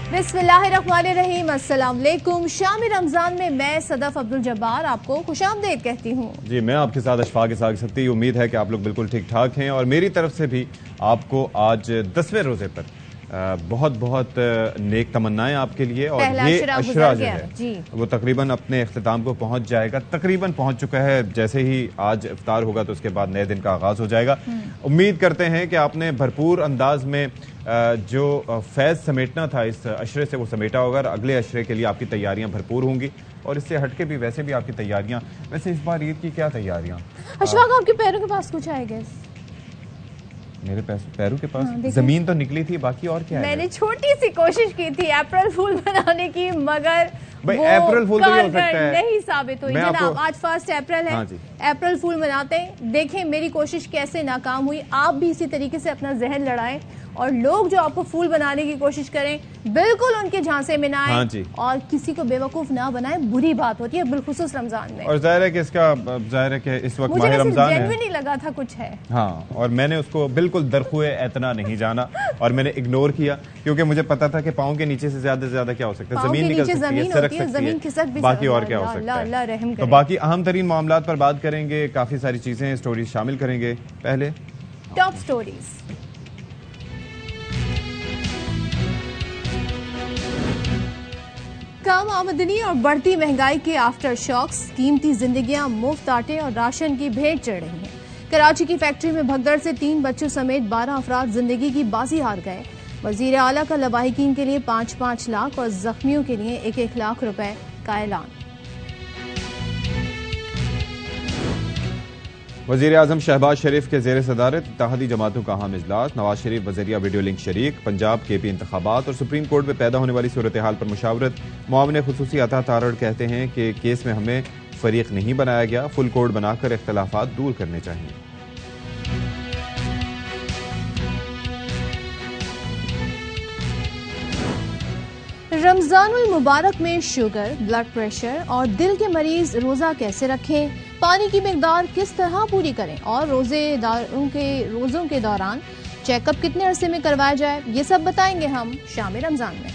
बिस्मिल्लाहिर्रहमानिर्रहीम, अस्सलाम वालेकुम। शाम रमजान में मैं सदफ अब्दुल जब्बार आपको खुशामदीद कहती हूँ। जी, मैं आपके साथ अशफाक इसाक सकती। उम्मीद है कि आप लोग बिल्कुल ठीक ठाक हैं और मेरी तरफ से भी आपको आज 10वें रोजे पर बहुत बहुत नेक तमन्नाएं आपके लिए। और ये अशरा जो है वो तकरीबन अपने अख्तिताम को पहुंच जाएगा, तकरीबन पहुंच चुका है। जैसे ही आज इफ्तार होगा तो उसके बाद नए दिन का आगाज हो जाएगा। उम्मीद करते हैं कि आपने भरपूर अंदाज में जो फैज़ समेटना था इस अशरे से वो समेटा होगा और अगले अशरे के लिए आपकी तैयारियां भरपूर होंगी। और इससे हटके भी वैसे भी आपकी तैयारियां, वैसे इस बार ईद की क्या तैयारियां? अशफाक, आपके पैरों के पास कुछ आएगा? मेरे पैरों के पास जमीन तो निकली थी, बाकी और क्या है? मैंने छोटी सी कोशिश की थी अप्रैल फूल बनाने की, मगर भाई अप्रैल फूल तो हो सकता है नहीं साबित हुई। जनाब, आज 1 अप्रैल है। हाँ, अप्रैल फूल मनाते हैं। देखें मेरी कोशिश कैसे नाकाम हुई। आप भी इसी तरीके से अपना जहन लड़ाएं और लोग जो आपको फूल बनाने की कोशिश करें बिल्कुल उनके झांसे में ना आए। हाँ और किसी को बेवकूफ ना बनाए, बुरी बात होती है बिलखुसूस रमजान में। और जाहिर है कि इस वक्त माह रमजान है। मुझे नहीं लगा था कुछ है। हाँ, और मैंने उसको बिल्कुल दरखुए एतना नहीं जाना और मैंने इग्नोर किया क्योंकि मुझे पता था कि पाँव के नीचे से ज्यादा क्या हो सकता है, जमीन निकल सकती है, सरक सकती है, बाकी और क्या हो सकता है। तो बाकी अहम तरीन मामलात पर बात करेंगे, काफी सारी चीजें स्टोरीज शामिल करेंगे। पहले टॉप स्टोरीज। कम आमदनी और बढ़ती महंगाई के आफ्टर शॉक्स, कीमती जिंदगियां, मुफ्त आटे और राशन की भेंट चढ़ रही हैं। कराची की फैक्ट्री में भगदड़ से 3 बच्चों समेत 12 अफराद जिंदगी की बाजी हार गए। वजीर आला का लवाहिकीन के लिए 5-5 लाख और जख्मियों के लिए 1-1 लाख रुपए का ऐलान। वज़ीर आज़म शहबाज शरीफ के ज़ेर सदारत इत्तेहादी जमातों का अहम इजलास। नवाज शरीफ वज़ीरिया वीडियो लिंक शरीक। पंजाब केपी इंतखाबात और सुप्रीम कोर्ट में पैदा होने वाली सूरत हाल पर मुशावरत। मुआविन खुसूसी अता तारड़ कहते हैं कि केस में हमें फरीक नहीं बनाया गया, फुल कोर्ट बनाकर इख्तलाफात दूर करने चाहिए। रमजानुल मुबारक में शुगर, ब्लड प्रेशर और दिल के मरीज रोजा कैसे रखें, पानी की मिकदार किस तरह पूरी करें और रोजों के दौरान चेकअप कितने अरसे में करवाया जाए, ये सब बताएंगे हम शाम रमजान में।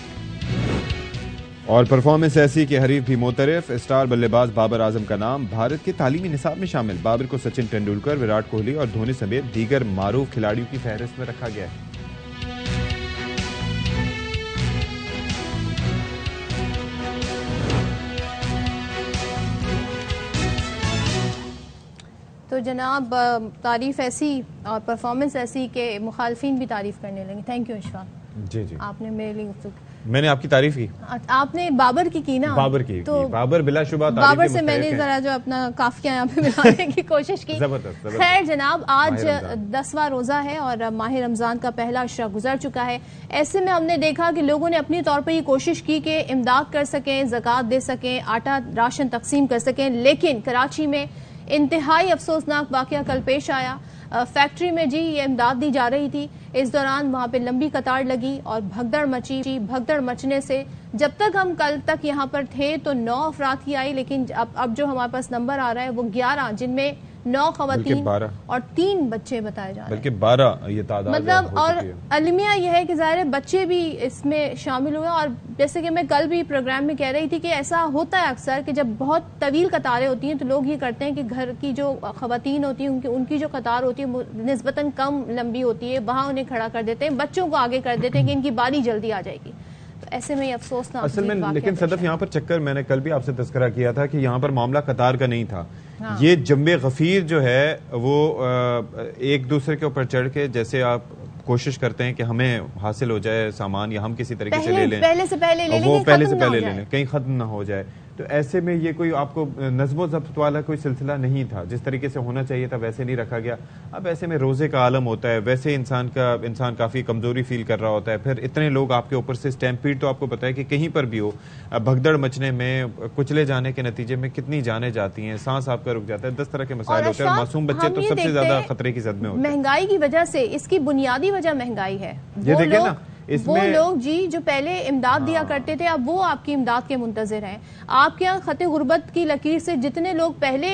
और परफॉर्मेंस ऐसी कि हरीफ भी मोतरफ। स्टार बल्लेबाज बाबर आजम का नाम भारत के तालीमी निसाब में शामिल। बाबर को सचिन तेंदुलकर, विराट कोहली और धोनी समेत दीगर मारूफ खिलाड़ियों की फहरिस्त में रखा गया है। तो जनाब, तारीफ ऐसी और परफॉर्मेंस ऐसी कि मुखालफिन भी तारीफ करने लगे। Thank you Ashfaq. जी, आपने मेरे लिए मैंने आपकी तारीफ की। आपने बाबर की ना? बाबर की, तो बाबर बिलाशुबा बाबर से मैंने जरा जो अपना काफिया यहाँ पे मिलाने की कोशिश की। खैर जनाब, आज 10वां रोजा है और माह रमजान का पहला अशरा गुजर चुका है। ऐसे में हमने देखा कि लोगों ने अपनी तौर पर ये कोशिश की कि इमदाद कर सकें, ज़कात दे सकें, आटा राशन तकसीम कर सकें। लेकिन कराची में इंतहाई अफसोसनाक वाकया कल पेश आया। फैक्ट्री में जी ये इमदाद दी जा रही थी, इस दौरान वहां पे लंबी कतार लगी और भगदड़ मची। भगदड़ मचने से जब तक हम कल तक यहाँ पर थे तो 9 अफराद की आई, लेकिन अब जो हमारे पास नंबर आ रहा है वो 11, जिनमें 9 खवातीन और 3 बच्चे बताए जा रहे हैं। बल्कि 12 ये तादाद मतलब। और अलमिया यह है कि ज़ाहिर बच्चे भी इसमें शामिल हुए। और जैसे कि मैं कल भी प्रोग्राम में कह रही थी कि ऐसा होता है अक्सर कि जब बहुत तवील कतारें होती हैं तो लोग ये करते हैं कि घर की जो खवातीन होती हैं उनकी जो कतार होती है निस्बतन कम लंबी होती है, वहाँ उन्हें खड़ा कर देते हैं, बच्चों को आगे कर देते हैं कि इनकी बारी जल्दी आ जाएगी। ऐसे में अफसोसनाक असल में। लेकिन सदफ यहाँ पर चक्कर, मैंने कल भी आपसे तस्करा किया था कि यहाँ पर मामला कतार का नहीं था। हाँ। ये जम्बे गफीर जो है वो एक दूसरे के ऊपर चढ़ के, जैसे आप कोशिश करते हैं कि हमें हासिल हो जाए सामान या हम किसी तरीके से ले लें, पहले से पहले ले लें, कहीं खत्म ना हो जाए। तो ऐसे में ये कोई आपको नज़्मो ज़ब्त वाला कोई सिलसिला नहीं था, जिस तरीके से होना चाहिए था वैसे नहीं रखा गया। अब ऐसे में रोजे का आलम होता है, वैसे इंसान काफी कमजोरी फील कर रहा होता है, फिर इतने लोग आपके ऊपर से स्टैम्पीड, तो आपको पता है कि कहीं पर भी हो भगदड़ मचने में, कुचले जाने के नतीजे में कितनी जाने जाती हैं, सांस आपका रुक जाता है, 10 तरह के मसाइल होते हैं। मासूम बच्चे तो सबसे ज्यादा खतरे की जद में होते हैं। महंगाई की वजह से, इसकी बुनियादी वजह महंगाई है। ये देखिए ना, वो लोग जी जो पहले इमदाद दिया करते थे, अब वो आपकी इमदाद के मुंतजिर हैं। आपके यहाँ खते गुर्बत की लकीर से जितने लोग पहले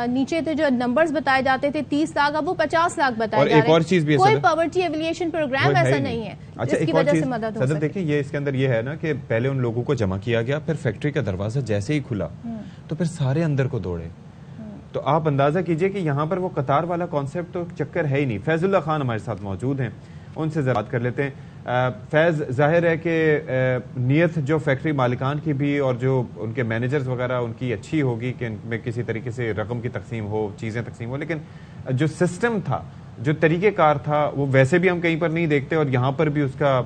नीचे थे, जो नंबर्स बताए जाते थे 30 लाख, अब वो 50 लाख बताए जा रहे हैं। कोई पॉवर्टी एविलिएशन प्रोग्राम ऐसा नहीं है जिसकी वजह से मदद हो सके। देखिए, ये इसके अंदर ये है ना कि पहले उन लोगों को जमा किया गया, फिर फैक्ट्री का दरवाजा जैसे ही खुला तो फिर सारे अंदर को दौड़े। तो आप अंदाजा कीजिए कि यहाँ पर वो कतार वाला कॉन्सेप्ट तो चक्कर है ही नहीं। फैजुल्ला खान हमारे साथ मौजूद हैं, उनसे जरा बात कर लेते हैं। फैज, जाहिर है कि नीयत जो फैक्ट्री मालिकान की भी और जो उनके मैनेजर्स वगैरह उनकी अच्छी होगी कि इनमें किसी तरीके से रकम की तकसीम हो, चीज़ें तकसीम हो, लेकिन जो सिस्टम था, जो तरीक़ेकार था, वो वैसे भी हम कहीं पर नहीं देखते और यहाँ पर भी उसका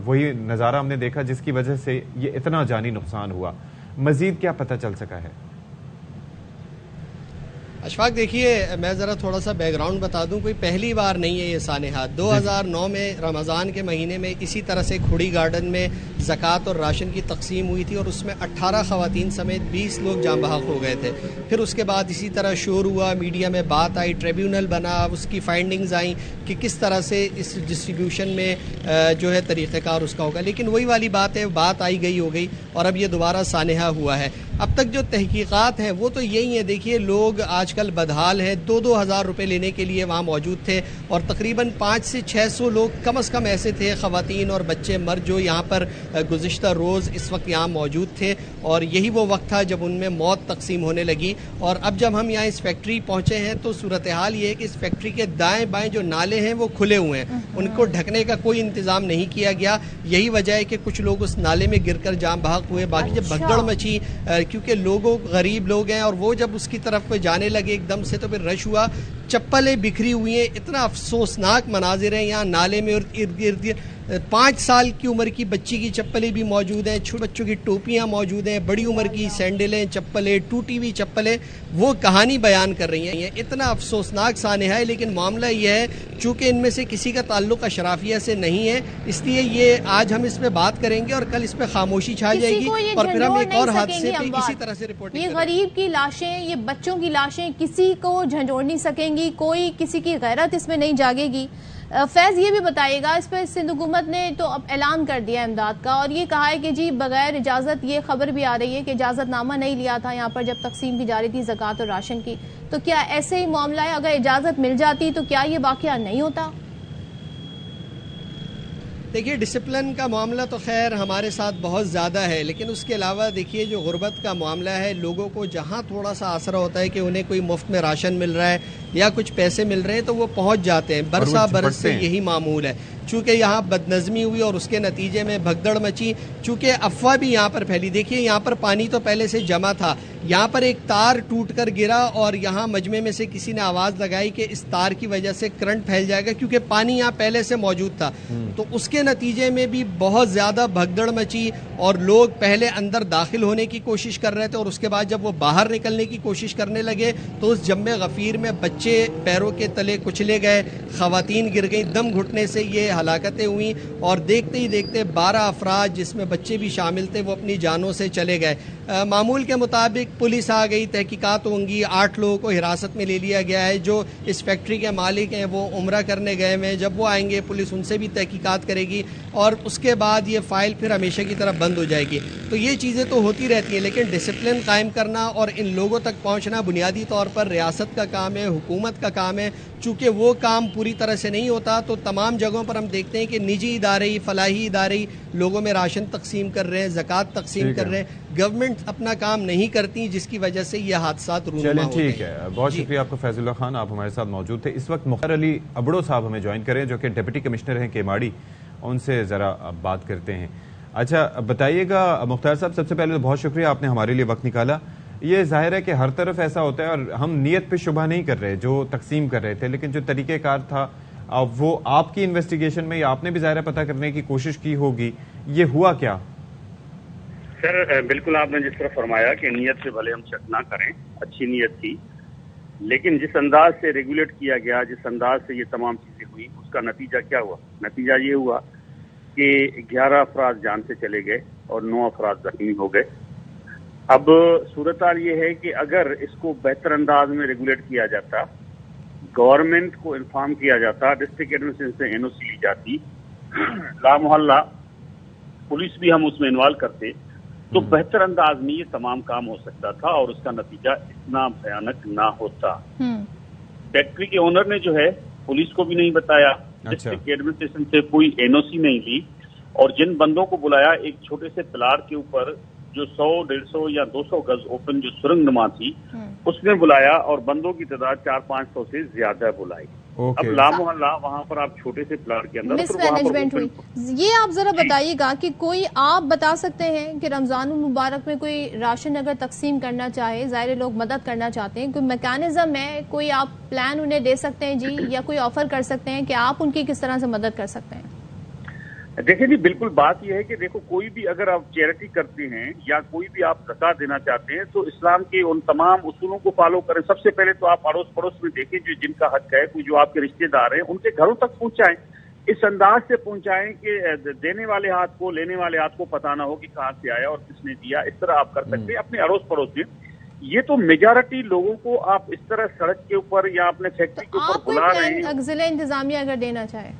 वही नज़ारा हमने देखा जिसकी वजह से ये इतना जानी नुकसान हुआ। मजीद क्या पता चल सका है? अशफाक, देखिए मैं ज़रा थोड़ा सा बैकग्राउंड बता दूं। कोई पहली बार नहीं है ये सानेहा। 2009 में रमज़ान के महीने में इसी तरह से खुड़ी गार्डन में ज़कात और राशन की तकसीम हुई थी और उसमें 18 ख़वातीन समेत 20 लोग जाँ बहक हो गए थे। फिर उसके बाद इसी तरह शोर हुआ, मीडिया में बात आई, ट्रिब्यूनल बना, उसकी फाइंडिंग्स आई कि किस तरह से इस डिस्ट्रीब्यूशन में जो है तरीक़ेकार उसका होगा। लेकिन वही वाली बात है, बात आई गई हो गई और अब ये दोबारा सानेहा हुआ है। अब तक जो तहकीकात हैं वो तो यही है। देखिए, लोग आजकल बदहाल हैं, 2-2 हज़ार रुपये लेने के लिए वहाँ मौजूद थे और तकरीबन 500 से 600 लोग कम अज़ कम ऐसे थे, ख़वातीन और बच्चे मर्द, जो यहाँ पर गुज़िश्ता रोज़ इस वक्त यहाँ मौजूद थे और यही वो वक्त था जब उनमें मौत तकसीम होने लगी। और अब जब हम यहाँ इस फैक्ट्री पहुँचे हैं तो सूरत हाल ये है कि इस फैक्ट्री के दाएँ बाएँ जो नाले हैं वो खुले हुए हैं, उनको ढकने का कोई इंतज़ाम नहीं किया गया। यही वजह है कि कुछ लोग उस नाले में गिर कर जाम बहक हुए। बाकी जब भगदड़ मची, क्योंकि लोगों गरीब लोग हैं और वो जब उसकी तरफ जाने लगे एकदम से तो फिर रश हुआ, चप्पलें बिखरी हुई हैं। इतना अफसोसनाक मनाजिर हैं यहाँ नाले में और इर्द गिर्द 5 साल की उम्र की बच्ची की चप्पलें भी मौजूद हैं, छोटे बच्चों की टोपियाँ मौजूद हैं, बड़ी उम्र की सैंडलें, चप्पलें, टूटी हुई चप्पलें, वो कहानी बयान कर रही हैं। इतना अफसोसनाक सानेहा है। लेकिन मामला ये है, चूँकि इनमें से किसी का ताल्लुक अशराफिया से नहीं है, इसलिए ये आज हम इस पर बात करेंगे और कल इस पर खामोशी छा जाएगी और फिर हम एक और हादसे पे इसी तरह से रिपोर्टिंग ये गरीब की लाशें, ये बच्चों की लाशें किसी को झंझोड़ नहीं सकेंगी, कोई किसी की गैरत इसमें नहीं जागेगी। फैज़, ये भी बताइएगा, इस पर सिंध हुकूमत ने तो अब ऐलान कर दिया इमदाद का और ये कहा है कि जी बगैर इजाज़त, ये खबर भी आ रही है कि इजाज़तनामा नहीं लिया था यहाँ पर जब तकसीम की जा रही थी ज़कात और राशन की। तो क्या ऐसे ही मामला है? अगर इजाज़त मिल जाती तो क्या ये वाक़या नहीं होता? देखिए, डिसिप्लिन का मामला तो खैर हमारे साथ बहुत ज़्यादा है, लेकिन उसके अलावा देखिए जो गुर्बत का मामला है, लोगों को जहाँ थोड़ा सा आसरा होता है कि उन्हें कोई मुफ्त में राशन मिल रहा है या कुछ पैसे मिल रहे हैं तो वो पहुँच जाते हैं। बरसा बरस से यही मामूल है। चूँकि यहाँ बदनज़मी हुई और उसके नतीजे में भगदड़ मची, चूँकि अफवाह भी यहाँ पर फैली। देखिए, यहाँ पर पानी तो पहले से जमा था, यहाँ पर एक तार टूट कर गिरा और यहाँ मजमे में से किसी ने आवाज़ लगाई कि इस तार की वजह से करंट फैल जाएगा, क्योंकि पानी यहाँ पहले से मौजूद था। तो उसके नतीजे में भी बहुत ज़्यादा भगदड़ मची और लोग पहले अंदर दाखिल होने की कोशिश कर रहे थे और उसके बाद जब वो बाहर निकलने की कोशिश करने लगे तो उस जम्मे गफ़ीर में बच्चे पैरों के तले कुचले गए, ख़वातीन गिर गई, दम घुटने से ये हलाकतें हुई और देखते ही देखते 12 अफराद जिसमें बच्चे भी शामिल थे वो अपनी जानों से चले गए। मामूल के मुताबिक पुलिस आ गई, तहकीकात होंगी, 8 लोगों को हिरासत में ले लिया गया है। जो इस फैक्ट्री के मालिक हैं वो उम्रा करने गए हैं, जब वो आएंगे पुलिस उनसे भी तहकीकात करेगी और उसके बाद ये फ़ाइल फिर हमेशा की तरफ बंद हो जाएगी। तो ये चीज़ें तो होती रहती हैं, लेकिन डिसिप्लिन कायम करना और इन लोगों तक पहुँचना बुनियादी तौर पर रियासत का काम है, हुकूमत का काम है। चूँकि वो काम पूरी तरह से नहीं होता तो तमाम जगहों पर हम देखते हैं कि निजी इदारे, फलाही इदारे लोगों में राशन तकसीम कर रहे हैं, ज़कात तकसीम कर रहे हैं, गवर्नमेंट अपना काम नहीं करती, जिसकी वजह से ये हादसात रूनुमा होते हैं। ठीक है, बहुत शुक्रिया आपका फैजुल्ला खान, आप हमारे साथ मौजूद थे। इस वक्त मुख्तार अली अबड़ो साहब हमें ज्वाइन करें जो कि डिप्टी कमिश्नर हैं केमाड़ी, उनसे ज़रा बात करते हैं। अच्छा बताइएगा मुख्तार साहब, सबसे पहले तो बहुत शुक्रिया आपने हमारे लिए वक्त निकाला। ये जाहिर है कि हर तरफ ऐसा होता है और हम नीयत पे शुबह नहीं कर रहे जो तकसीम कर रहे थे, लेकिन जो तरीक़ेकार था वो आपकी इन्वेस्टिगेशन में आपने भी ज़ाहिर पता करने की कोशिश की होगी, ये हुआ क्या? सर बिल्कुल आपने जिस तरह फरमाया कि नीयत से भले हम शक ना करें, अच्छी नीयत थी, लेकिन जिस अंदाज से रेगुलेट किया गया, जिस अंदाज से ये तमाम चीजें हुई, उसका नतीजा क्या हुआ? नतीजा ये हुआ कि 11 अफराद जान से चले गए और 9 अफराद जख्मी हो गए। अब सूरत हाल ये है कि अगर इसको बेहतर अंदाज में रेगुलेट किया जाता, गवर्नमेंट को इन्फॉर्म किया जाता, डिस्ट्रिक्ट एडमिनिस्ट्रेशन से एनओसी ली जाती ला मोहल्ला पुलिस भी हम उसमें इन्वॉल्व करते तो बेहतर अंदाज में ये तमाम काम हो सकता था और उसका नतीजा इतना भयानक ना होता। फैक्ट्री के ओनर ने जो है पुलिस को भी नहीं बताया, डिस्ट्रिक्ट एडमिनिस्ट्रेशन से कोई एनओसी नहीं ली, और जिन बंदों को बुलाया एक छोटे से प्लाट के ऊपर जो 100, 150 या 200 गज ओपन जो सुरंगनुमा थी उसमें बुलाया और बंदों की तादाद 400-500 से ज्यादा बुलाई। अब ला मोहल्ला वहां पर आप छोटे से प्लाट के अंदर मिसमैनेजमेंट हुई। ये आप जरा बताइएगा कि कोई आप बता सकते हैं कि रमजान मुबारक में कोई राशन अगर तकसीम करना चाहे, ज़ाहिर लोग मदद करना चाहते हैं, कोई मैकेनिज्म है, कोई आप प्लान उन्हें दे सकते हैं जी, या कोई ऑफर कर सकते हैं कि आप उनकी किस तरह से मदद कर सकते हैं? देखिए जी, बिल्कुल बात यह है कि देखो कोई भी अगर आप चैरिटी करते हैं या कोई भी आप ज़कात देना चाहते हैं तो इस्लाम के उन तमाम उसूलों को फॉलो करें। सबसे पहले तो आप अड़ोस पड़ोस में देखें जो जिनका हक है, कोई जो आपके रिश्तेदार हैं उनके घरों तक पहुंचाएं, इस अंदाज से पहुंचाएं कि देने वाले हाथ को लेने वाले हाथ को पता ना हो कि कहाँ से आया और किसने दिया। इस तरह आप कर सकते हैं अपने अड़ोस पड़ोस में। ये तो मेजॉरिटी लोगों को आप इस तरह सड़क के ऊपर या अपने फैक्ट्री के ऊपर बुला रहे हैं। जिला इंतजामिया अगर देना चाहे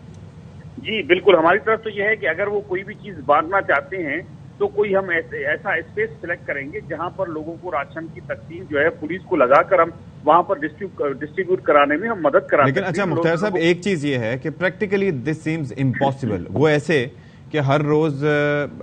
जी बिल्कुल, हमारी तरफ तो यह है कि अगर वो कोई भी चीज बांटना चाहते हैं तो कोई हम ऐसा स्पेस सिलेक्ट करेंगे जहां पर लोगों को राशन की तकसीम जो है पुलिस को लगाकर हम वहां पर डिस्ट्रीब्यूट कराने में हम मदद करा। लेकिन अच्छा मुख्तार साहब, एक चीज ये है कि प्रैक्टिकली दिस सीम्स इम्पॉसिबल। वो ऐसे कि हर रोज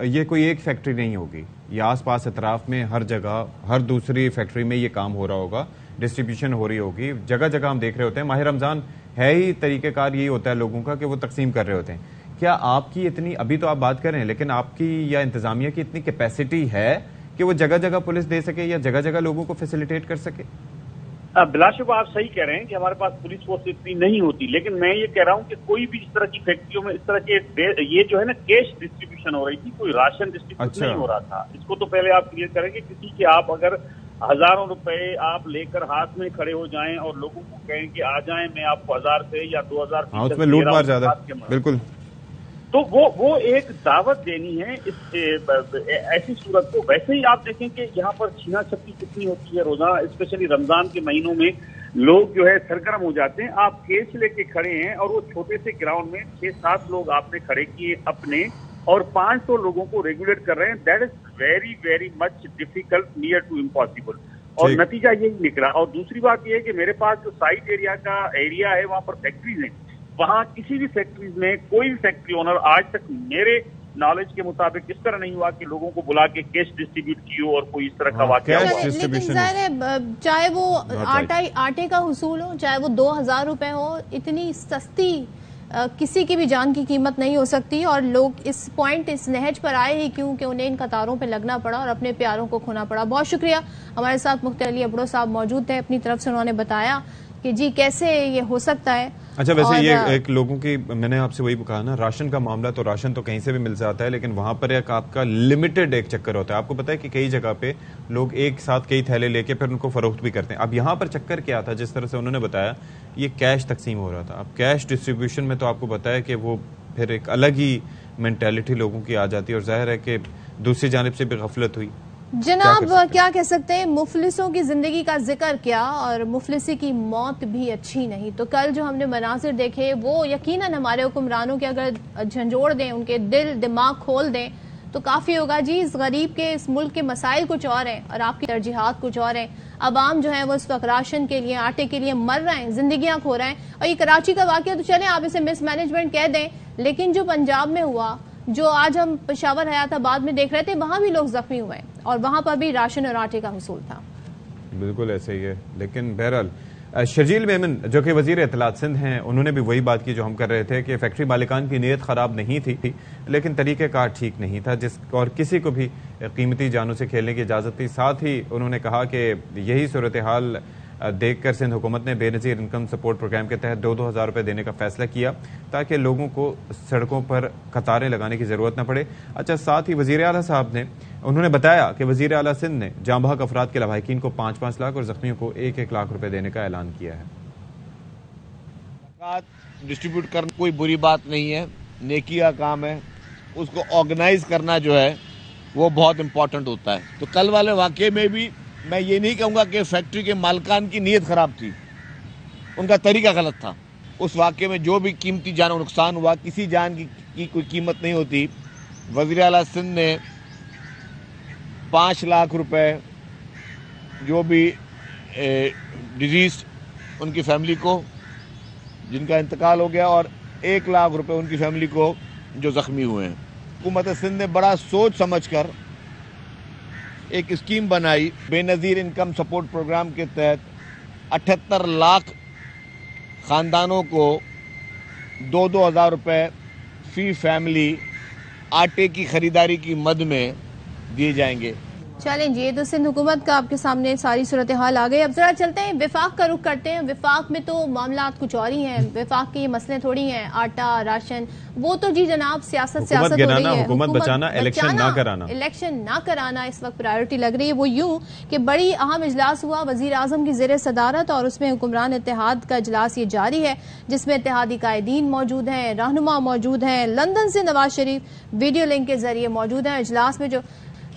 ये कोई एक फैक्ट्री नहीं होगी, ये आसपास अतराफ में हर जगह हर दूसरी फैक्ट्री में ये काम हो रहा होगा, डिस्ट्रीब्यूशन हो रही होगी, जगह जगह हम देख रहे होते हैं। माह रमजान है ही तरीकेकार यही होता है लोगों का कि वो तकसीम कर रहे होते हैं। क्या आपकी इतनी, अभी तो आप बात कर रहे हैं, लेकिन आपकी या इंतजामिया की इतनी कैपेसिटी है कि वो जगह जगह पुलिस दे सके या जगह जगह लोगों को फैसिलिटेट कर सके? बिलाशुबा आप सही कह रहे हैं कि हमारे पास पुलिस फोर्स इतनी नहीं होती, लेकिन मैं ये कह रहा हूँ कि कोई भी इस तरह की फैक्ट्रियों में इस तरह के ये जो है ना कैश डिस्ट्रीब्यूशन हो रही थी, कोई राशन डिस्ट्रीब्यूट नहीं हो रहा था। इसको तो पहले आप क्लियर करेंगे। किसी के आप अगर हजारों रुपए आप लेकर हाथ में खड़े हो जाएं और लोगों को कहें कि आ जाएं, मैं आपको 1000 से या 2000 उसमें लूट मार ज्यादा, बिल्कुल, तो वो एक दावत देनी है इस ऐसी सूरत को। वैसे ही आप देखें कि यहाँ पर छीना छपी कितनी होती है रोजाना, स्पेशली रमजान के महीनों में लोग जो है सरगर्म हो जाते हैं। आप केस लेके खड़े हैं और वो छोटे से ग्राउंड में 6-7 लोग आपने खड़े किए अपने और 500 लोगों को रेगुलेट कर रहे हैं। That is very very much difficult, near to impossible. और नतीजा यही निकला। और दूसरी बात यह है कि मेरे पास जो साइट एरिया है वहां पर फैक्ट्रीज है, वहां किसी भी फैक्ट्रीज में कोई भी फैक्ट्री ओनर आज तक मेरे नॉलेज के मुताबिक इस तरह नहीं हुआ कि लोगों को बुला के कैश डिस्ट्रीब्यूट किया और कोई इस तरह का वाकया हुआ। लेकिन चाहे वो आटे का हुसूल हो, चाहे वो 2000 रुपए हो, इतनी सस्ती किसी की भी जान की कीमत नहीं हो सकती। और लोग इस पॉइंट, इस नहज पर आए ही क्यों कि उन्हें इन कतारों पे लगना पड़ा और अपने प्यारों को खोना पड़ा। बहुत शुक्रिया, हमारे साथ मुख्तार अली अबड़ो साहब मौजूद थे। अपनी तरफ से उन्होंने बताया कि जी कैसे ये हो सकता है। अच्छा, वैसे ये एक लोगों की, मैंने आपसे वही कहा ना, राशन का मामला तो राशन तो कहीं से भी मिल जाता है, लेकिन वहां पर एक आपका लिमिटेड एक चक्कर होता है। आपको पता है कि कई जगह पे लोग एक साथ कई थैले लेके फिर उनको फरोख्त भी करते हैं। अब यहाँ पर चक्कर क्या था, जिस तरह से उन्होंने बताया, ये कैश तकसीम हो रहा था। अब कैश डिस्ट्रीब्यूशन में तो आपको पता है कि वो फिर एक अलग ही मेंटालिटी लोगों की आ जाती है और जाहिर है कि दूसरी जानिब से भी गफलत हुई। जनाब क्या कह सकते हैं, मुफलिसों की जिंदगी का जिक्र क्या, और मुफलिसी की मौत भी अच्छी नहीं। तो कल जो हमने मनासिर देखे वो यकीनन हमारे हुक्मरानों के अगर झंझोड़ दें, उनके दिल दिमाग खोल दें तो काफी होगा जी। इस गरीब के, इस मुल्क के मसाइल कुछ और हैं और आपकी तरजीहात कुछ और हैं। अवाम जो है वो इस वक्त राशन के लिए, आटे के लिए मर रहे हैं, जिंदगियां खो रहे हैं। और ये कराची का वाकया तो चले आप इसे मिसमैनेजमेंट कह दें, लेकिन जो पंजाब में हुआ, जो आज हम पेशावर हयाताबाद में देख रहे थे, वहां भी लोग जख्मी हुए और वहां पर भी राशन और आटे का हुसूल था। बिल्कुल ऐसे ही है। लेकिन बहरहाल शर्जील मेमन जो कि वजीर इत्तलात सिंध हैं, उन्होंने भी वही बात की जो हम कर रहे थे कि फैक्ट्री मालिकान की नीयत खराब नहीं थी, लेकिन तरीक़ेकार ठीक नहीं था, और किसी को भी कीमती जानों से खेलने की इजाज़त थी। साथ ही उन्होंने कहा कि यही सूरत हाल देखकर सिंध हुकूमत ने बेनज़ीर इनकम सपोर्ट प्रोग्राम के तहत 2-2 हज़ार रुपये देने का फैसला किया ताकि लोगों को सड़कों पर कतारें लगाने की ज़रूरत न पड़े। अच्छा, साथ ही वज़ीर आला साहब ने उन्होंने बताया कि वज़ीर आला सिंध ने जाँ बहक अफराद के लवाहिकीन को 5-5 लाख और जख्मियों को 1-1 लाख रुपए देने का ऐलान किया है। डिस्ट्रीब्यूट करना कोई बुरी बात नहीं है, नेकी का काम है। उसको ऑर्गेनाइज करना जो है वो बहुत इंपॉर्टेंट होता है। तो कल वाले वाक़े में भी मैं ये नहीं कहूँगा कि फैक्ट्री के मालिकान की नीयत ख़राब थी, उनका तरीका गलत था। उस वाक़े में जो भी कीमती जान नुकसान हुआ, किसी जान की की कोई कीमत नहीं होती। वज़ीर आला सिंध ने 5 लाख रुपए जो भी डिजीज उनकी फैमिली को जिनका इंतकाल हो गया और 1 लाख रुपए उनकी फैमिली को जो ज़ख्मी हुए हैं। हुकूमत सिंध ने बड़ा सोच समझकर एक स्कीम बनाई। बेनज़ीर इनकम सपोर्ट प्रोग्राम के तहत 78 लाख ख़ानदानों को 2-2 हज़ार रुपये फ़ी फैमिली आटे की ख़रीदारी की मद में दिए जाएंगे। चलें जी, ये तो सिंध हुकूमत का आपके सामने सारी सूरत हाल आ गई। अब जरा चलते हैं विफाक का रुख करते हैं। विफाक में तो मामला कुछ और ही हैं। विफाक के ये मसले थोड़ी हैं, आटा राशन वो तो जी जनाब सियासत हो रही है, हुकूमत बचाना, इलेक्शन ना कराना इस वक्त प्रायोरिटी लग रही है। वो यूं कि बड़ी अहम इजलास हुआ वजीर आजम की ज़ेर सदारत और उसमें हुक्मरान इत्तेहाद का इजलास ये जारी है, जिसमें इत्तेहादी कायदीन मौजूद हैं, रहनुमा मौजूद हैं, लंदन से नवाज शरीफ वीडियो लिंक के जरिए मौजूद हैं। इजलास में जो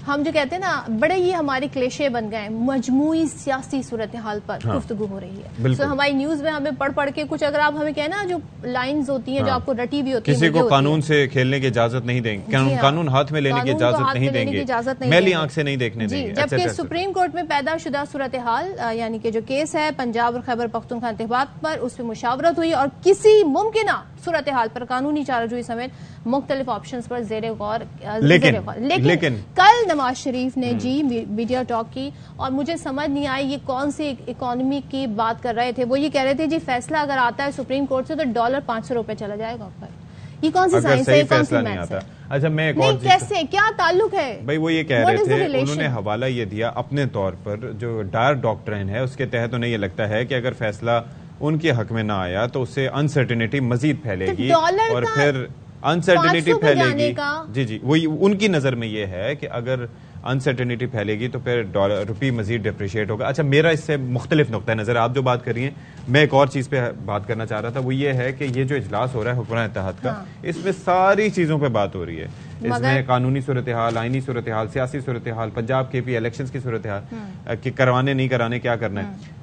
हम जो कहते हैं ना बड़े ही हमारे क्लेशे बन गए, मजमूई सियासी सूरत हाल पर गुफ्तगू हो रही है। तो हमारी न्यूज में हमें पढ़ के कुछ अगर आप हमें कहना जो लाइंस होती हैं जो आपको रटी भी होती है, किसी को कानून से खेलने की इजाजत नहीं देंगे, कानून हाथ में लेने की इजाजत नहीं देंगे, मैली आंख से नहीं देखने देंगे। जबकि सुप्रीम कोर्ट में पैदा शुदा सूरत हाल यानी कि जो केस है पंजाब और खैबर पख्तूनख्वा इंतखाबात पर, उसमें मुशावरत हुई और किसी मुमकिन सूरत हाल पर कानूनी चाराजोई समेत मुख्तलिफ ऑप्शंस पर जेर गौर। लेकिन कल नवाज शरीफ ने जी मीडिया टॉक की और मुझे समझ नहीं आई ये कौन सी इकोनॉमी की बात कर रहे थे। वो ये कह रहे थे जी फैसला अगर आता है सुप्रीम कोर्ट से तो डॉलर 500 रुपए चला जाएगा ऊपर। ये कौन सी साइंस है, कौन सी मैथ्स है? अच्छा मैं एक और कैसे क्या ताल्लुक है भाई? वो ये कह रहे थे, उन्होंने हवाला ये दिया अपने तौर पर जो डायर डॉक्ट्रिन है उसके तहत उन्हें ये लगता है कि अगर फैसला उनके हक में ना आया तो उससे अनसर्टेनिटी मजीद फैलेगी और फिर अनसर्टेनिटी फैलेगी। जी वही उनकी नजर में ये है कि अगर अनसर्टेनिटी फैलेगी तो फिर रुपये मजीद डिप्रिशिएट होगा। अच्छा मेरा इससे मुख्तलिफ नुक्ता नजर आप जो बात कर रही हैं, मैं एक और चीज पे बात करना चाह रहा था, वो ये है कि ये जो इजलास हो रहा है हुक्मरान इत्तेहाद का, इसमें सारी चीजों पे बात हो रही है। इसमें कानूनी सूरत हाल, आईनी सूरत हाल, सियासी सूरत हाल, पंजाब के इलेक्शंस की सूरत हाल कि करवाने नहीं कराने क्या करना है,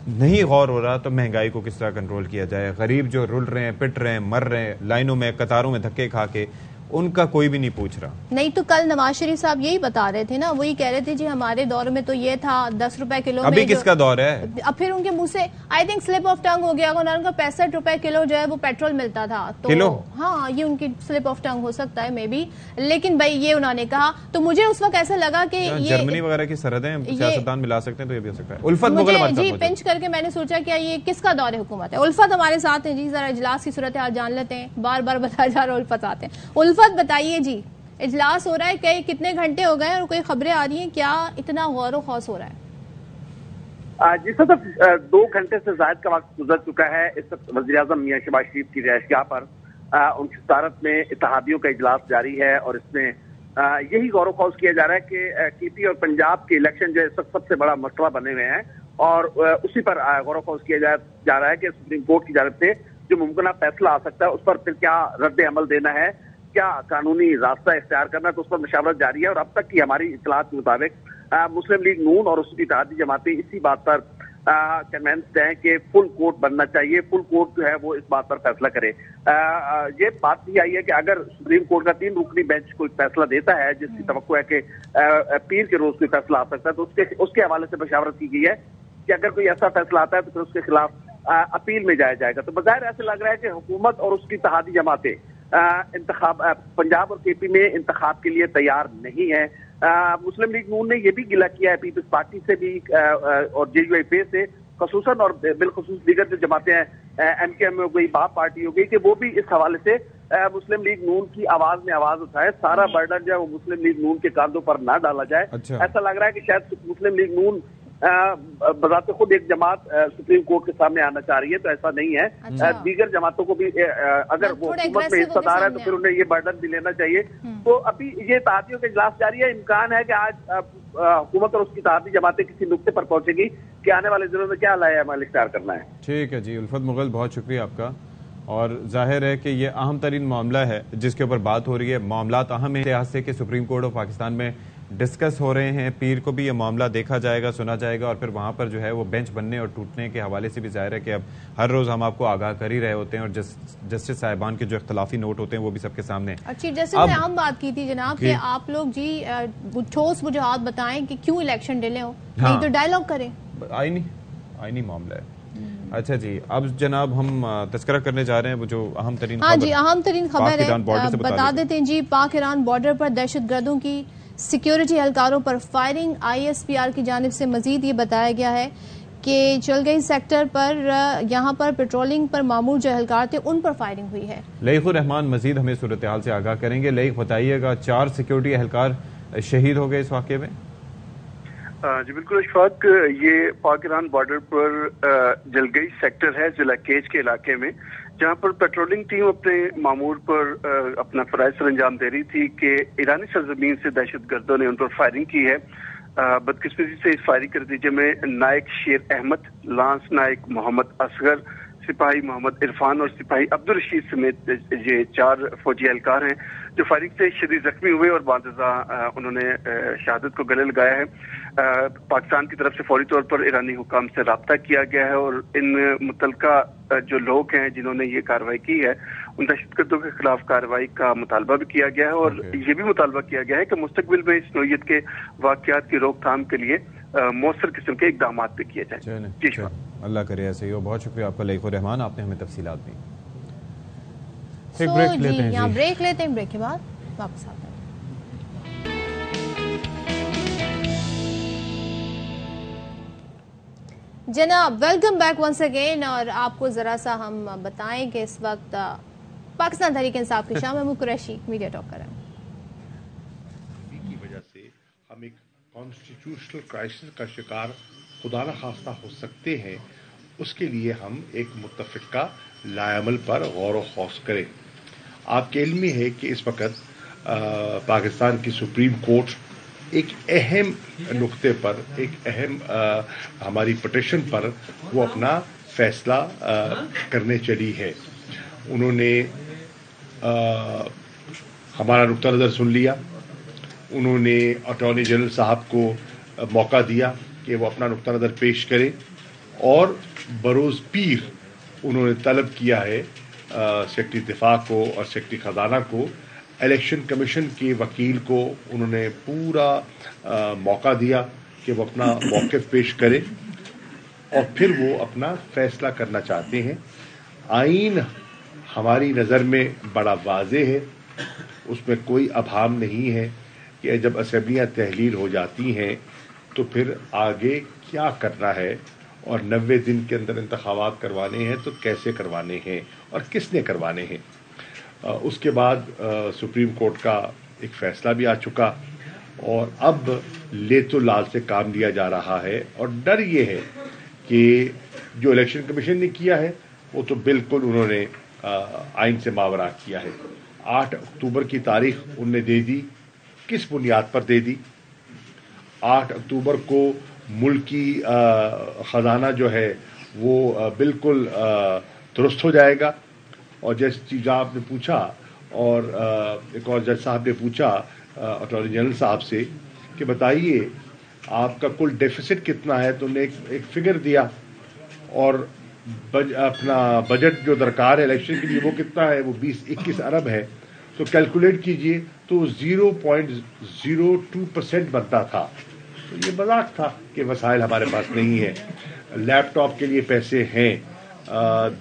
नहीं गौर हो रहा। तो महंगाई को किस तरह कंट्रोल किया जाए, गरीब जो रुल रहे हैं, पिट रहे हैं, मर रहे हैं लाइनों में, कतारों में धक्के खा के, उनका कोई भी नहीं पूछ रहा। नहीं तो कल नवाज शरीफ साहब यही बता रहे थे ना, वही कह रहे थे जी हमारे दौर में तो ये था 10 रुपए किलो। अभी किसका दौर है? अब फिर उनके मुंह से I think slip of tongue हो गया, उन्होंने कहा 65 रुपए किलो जो है वो पेट्रोल मिलता था तो किलो? हाँ ये उनकी स्लिप ऑफ टंग हो सकता है मे बी, लेकिन भाई ये उन्होंने कहा तो मुझे उस वक्त ऐसा लगा कि ये जर्मनी वगैरह की सरहदें सियासतदान मिला सकते हैं तो ये भी हो सकता है। उल्फत मुझे जी पिंच करके मैंने सोचा क्या ये किसका दौर हुकूमत है। उल्फत हमारे साथ है जी, जरा इजलास की सूरत हाल जान लेते हैं, बार बार बताया जा रहा है उल्फत आते हैं। उल्फत बताइए जी इजलास हो रहा है, कई कितने घंटे हो गए और कोई खबरें आ रही हैं, क्या इतना गौर खौस हो रहा है? जिस तरह 2 घंटे से ज्यादा का वक्त गुजर चुका है, इस वक्त वज़ीर आज़म मियां शहबाज शरीफ की रिहायशगाह पर उनकी सदारत में इत्तेहादियों का इजलास जारी है और इसमें यही गौर खौस किया जा रहा है कि केपी और पंजाब के इलेक्शन जो इस वक्त सबसे बड़ा मसला बने हुए हैं और उसी पर गौर खौस किया जा रहा है कि सुप्रीम कोर्ट की जानब से जो मुमकिन फैसला आ सकता है उस पर फिर क्या रद्द अमल देना है, क्या कानूनी रास्ता इख्तियार करना है, तो उस पर मुशावरत जारी है। और अब तक की हमारी इत्तलात के मुताबिक मुस्लिम लीग नून और उसकी इत्तेहादी जमातें इसी बात पर कन्वेंस्ड हैं कि फुल कोर्ट बनना चाहिए, फुल कोर्ट जो है वो इस बात पर फैसला करे। ये बात भी आई है कि अगर सुप्रीम कोर्ट का 3 रुकनी बेंच कोई फैसला देता है जिसकी तवक्को है कि पीर के रोज कोई फैसला आ सकता है, तो उसके हवाले से मुशावरत की गई है कि अगर कोई ऐसा फैसला आता है तो फिर उसके खिलाफ अपील में जाया जाएगा। तो बज़ाहिर ऐसे लग रहा है कि हुकूमत और उसकी इत्तेहादी जमातें पंजाब और केपी में इंतखाब के लिए तैयार नहीं है। मुस्लिम लीग नून ने यह भी गिला किया है पीपल्स पार्टी से भी और JUIP से खसूसन और बिलखसूस दीगर जो जमातें हैं, MKM हो गई, बाप पार्टी हो गई, कि वो भी इस हवाले से मुस्लिम लीग नून की आवाज में आवाज उठाए, सारा बर्डन जो है वो मुस्लिम लीग नून के कांधों पर ना डाला जाए। अच्छा। ऐसा लग रहा है कि शायद मुस्लिम लीग नून बजाते खुद एक जमात सुप्रीम कोर्ट के सामने आना चाह रही है, तो ऐसा नहीं है। अच्छा। दीगर जमातों को भी अगर वो हुकूमत में हिस्सेदार है तो फिर उन्हें ये बर्डन भी लेना चाहिए। तो अभी ये इत्तेहादियों का इजलास जारी है, इम्कान है कि आज हुकूमत और उसकी इत्तेहादी जमातें किसी नुक्ते पर पहुंचेगी कि आने वाले दिनों में क्या लाया अमल इख्तियार करना है। ठीक है जी उल्फत मुगल, बहुत शुक्रिया आपका। और जाहिर है कि ये अहम तरीन मामला है जिसके ऊपर बात हो रही है। मामला अहम है लिहाज से कि सुप्रीम कोर्ट ऑफ पाकिस्तान में डिस्कस हो रहे हैं। पीर को भी ये मामला देखा जाएगा, सुना जाएगा और फिर वहाँ पर जो है वो बेंच बनने और टूटने के हवाले से भी जाहिर है कि अब हर रोज़ हम आपको आगाह कर ही रहे होते हैं और जस्टिस साहिबान के जो इख्तलाफी नोट होते हैं वो भी सबके सामने। अच्छी, जैसे मैंने आम बात की थी जनाब कि आप लोग जी ठोस वजूहात बताएं कि क्यों इलेक्शन डिले हो, नहीं तो डायलॉग करें। आईनी मामला है। अच्छा जी, अब जनाब हम तस्करा करने जा रहे हैं वो जो अहम तरीन अहम तरीन खबर है, बता देते हैं जी। पाक ईरान बॉर्डर पर दहशतगर्दों की सिक्योरिटी एहलकारों पर फायरिंग। ISPR की जानिब से मजीद ये बताया गया है कि चलगई सेक्टर पर यहाँ पर पेट्रोलिंग पर मामूर जो एहलकार थे उन पर फायरिंग हुई है। लईकुर रहमान मजीद हमें सूरत हाल से आगाह करेंगे। लईक बताइएगा, 4 सिक्योरिटी एहलकार शहीद हो गए इस वाक़े में। जी बिल्कुल अशफाक, ये पाक ईरान बॉर्डर पर जलगई सेक्टर है जिला केज के इलाके में, जहां पर पेट्रोलिंग टीम अपने मामूर पर अपना फराइज सर अंजाम दे रही थी कि ईरानी सरजमीन से दहशतगर्दों ने उन पर फायरिंग की है। बदकिस्मती से इस फायरिंग के नतीजे में नायक शेर अहमद, लांस नायक मोहम्मद असगर, सिपाही मोहम्मद इरफान और सिपाही अब्दुल रशीद समेत ये 4 फौजी एहलकार हैं जो फायरिंग से शदीद जख्मी हुए और बादजा उन्होंने शहादत को गले लगाया है। पाकिस्तान की तरफ से फौरी तौर पर ईरानी हुकाम से राब्ता किया गया है और इन मुतलका जो लोग हैं जिन्होंने ये कार्रवाई की है उन दहशतगर्दों के खिलाफ कार्रवाई का मुतालबा भी किया गया है और ये भी मुतालबा किया गया है कि मुस्तकबिल में इस नौयत के वाक़यात की रोकथाम के लिए मौसर किस्म के इकदाम भी किए जाए। अल्लाह करे ऐसे ही हो। बहुत शुक्रिया आपका लईकुर रहमान, आपने हमें तफसीलात दी। एक ब्रेक लेते हैं, यहाँ ब्रेक लेते हैं, ब्रेक के बाद वापस आते हैं। जनाब वेलकम बैक वंस अगेन। और आपको जरा सा हम बताएं कि इस वक्त पाकिस्तान तहरीक इंसाफ की शाह महमूद कुरैशी मीडिया टॉक कर रहे हैं। की वजह से हम एक कॉन्स्टिट्यूशनल क्राइसिस का शिकार खुदा न खास्ता हो सकते हैं, उसके लिए हम एक मुत्तफ़िका लाएमल पर गौर व खौस करें। आपके इल्म में है कि इस वक्त पाकिस्तान की सुप्रीम कोर्ट एक अहम नुक्ते पर, एक अहम हमारी पिटीशन पर वो अपना फैसला करने चली है। उन्होंने हमारा नुक्ता नज़र सुन लिया। उन्होंने अटॉर्नी जनरल साहब को मौका दिया कि वो अपना नुक्ता नज़र पेश करें और बरोज़ पीर उन्होंने तलब किया है सेक्रेटरी दिफा को और सेक्रेटरी ख़जाना को, इलेक्शन कमीशन के वकील को उन्होंने पूरा मौका दिया कि वो अपना मौक़िफ़ पेश करें और फिर वो अपना फ़ैसला करना चाहते हैं। आइन हमारी नज़र में बड़ा वाज़ेह है, उसमें कोई अभाम नहीं है कि जब असेंबलियाँ तहलील हो जाती हैं तो फिर आगे क्या करना है और 90 दिन के अंदर इंतखाबात करवाने हैं तो कैसे करवाने हैं और किसने करवाने हैं। उसके बाद सुप्रीम कोर्ट का एक फ़ैसला भी आ चुका और अब लेतो लाल से काम लिया जा रहा है और डर ये है कि जो इलेक्शन कमीशन ने किया है वो तो बिल्कुल उन्होंने आइन से मावरा किया है। 8 अक्टूबर की तारीख उनने दे दी, किस बुनियाद पर दे दी? 8 अक्टूबर को मुल्की ख़जाना जो है वो बिल्कुल दुरुस्त हो जाएगा। और जैसे चीज़ आपने पूछा और एक और जज साहब ने पूछा अटॉर्नी जनरल साहब से कि बताइए आपका कुल डेफिसिट कितना है, तो उन्होंने एक फिगर दिया और अपना बजट जो दरकार है इलेक्शन के लिए वो कितना है, वो 20-21 अरब है। तो कैलकुलेट कीजिए तो 0.02% बनता था। तो ये मजाक था कि वसाइल हमारे पास नहीं है, लैपटॉप के लिए पैसे हैं,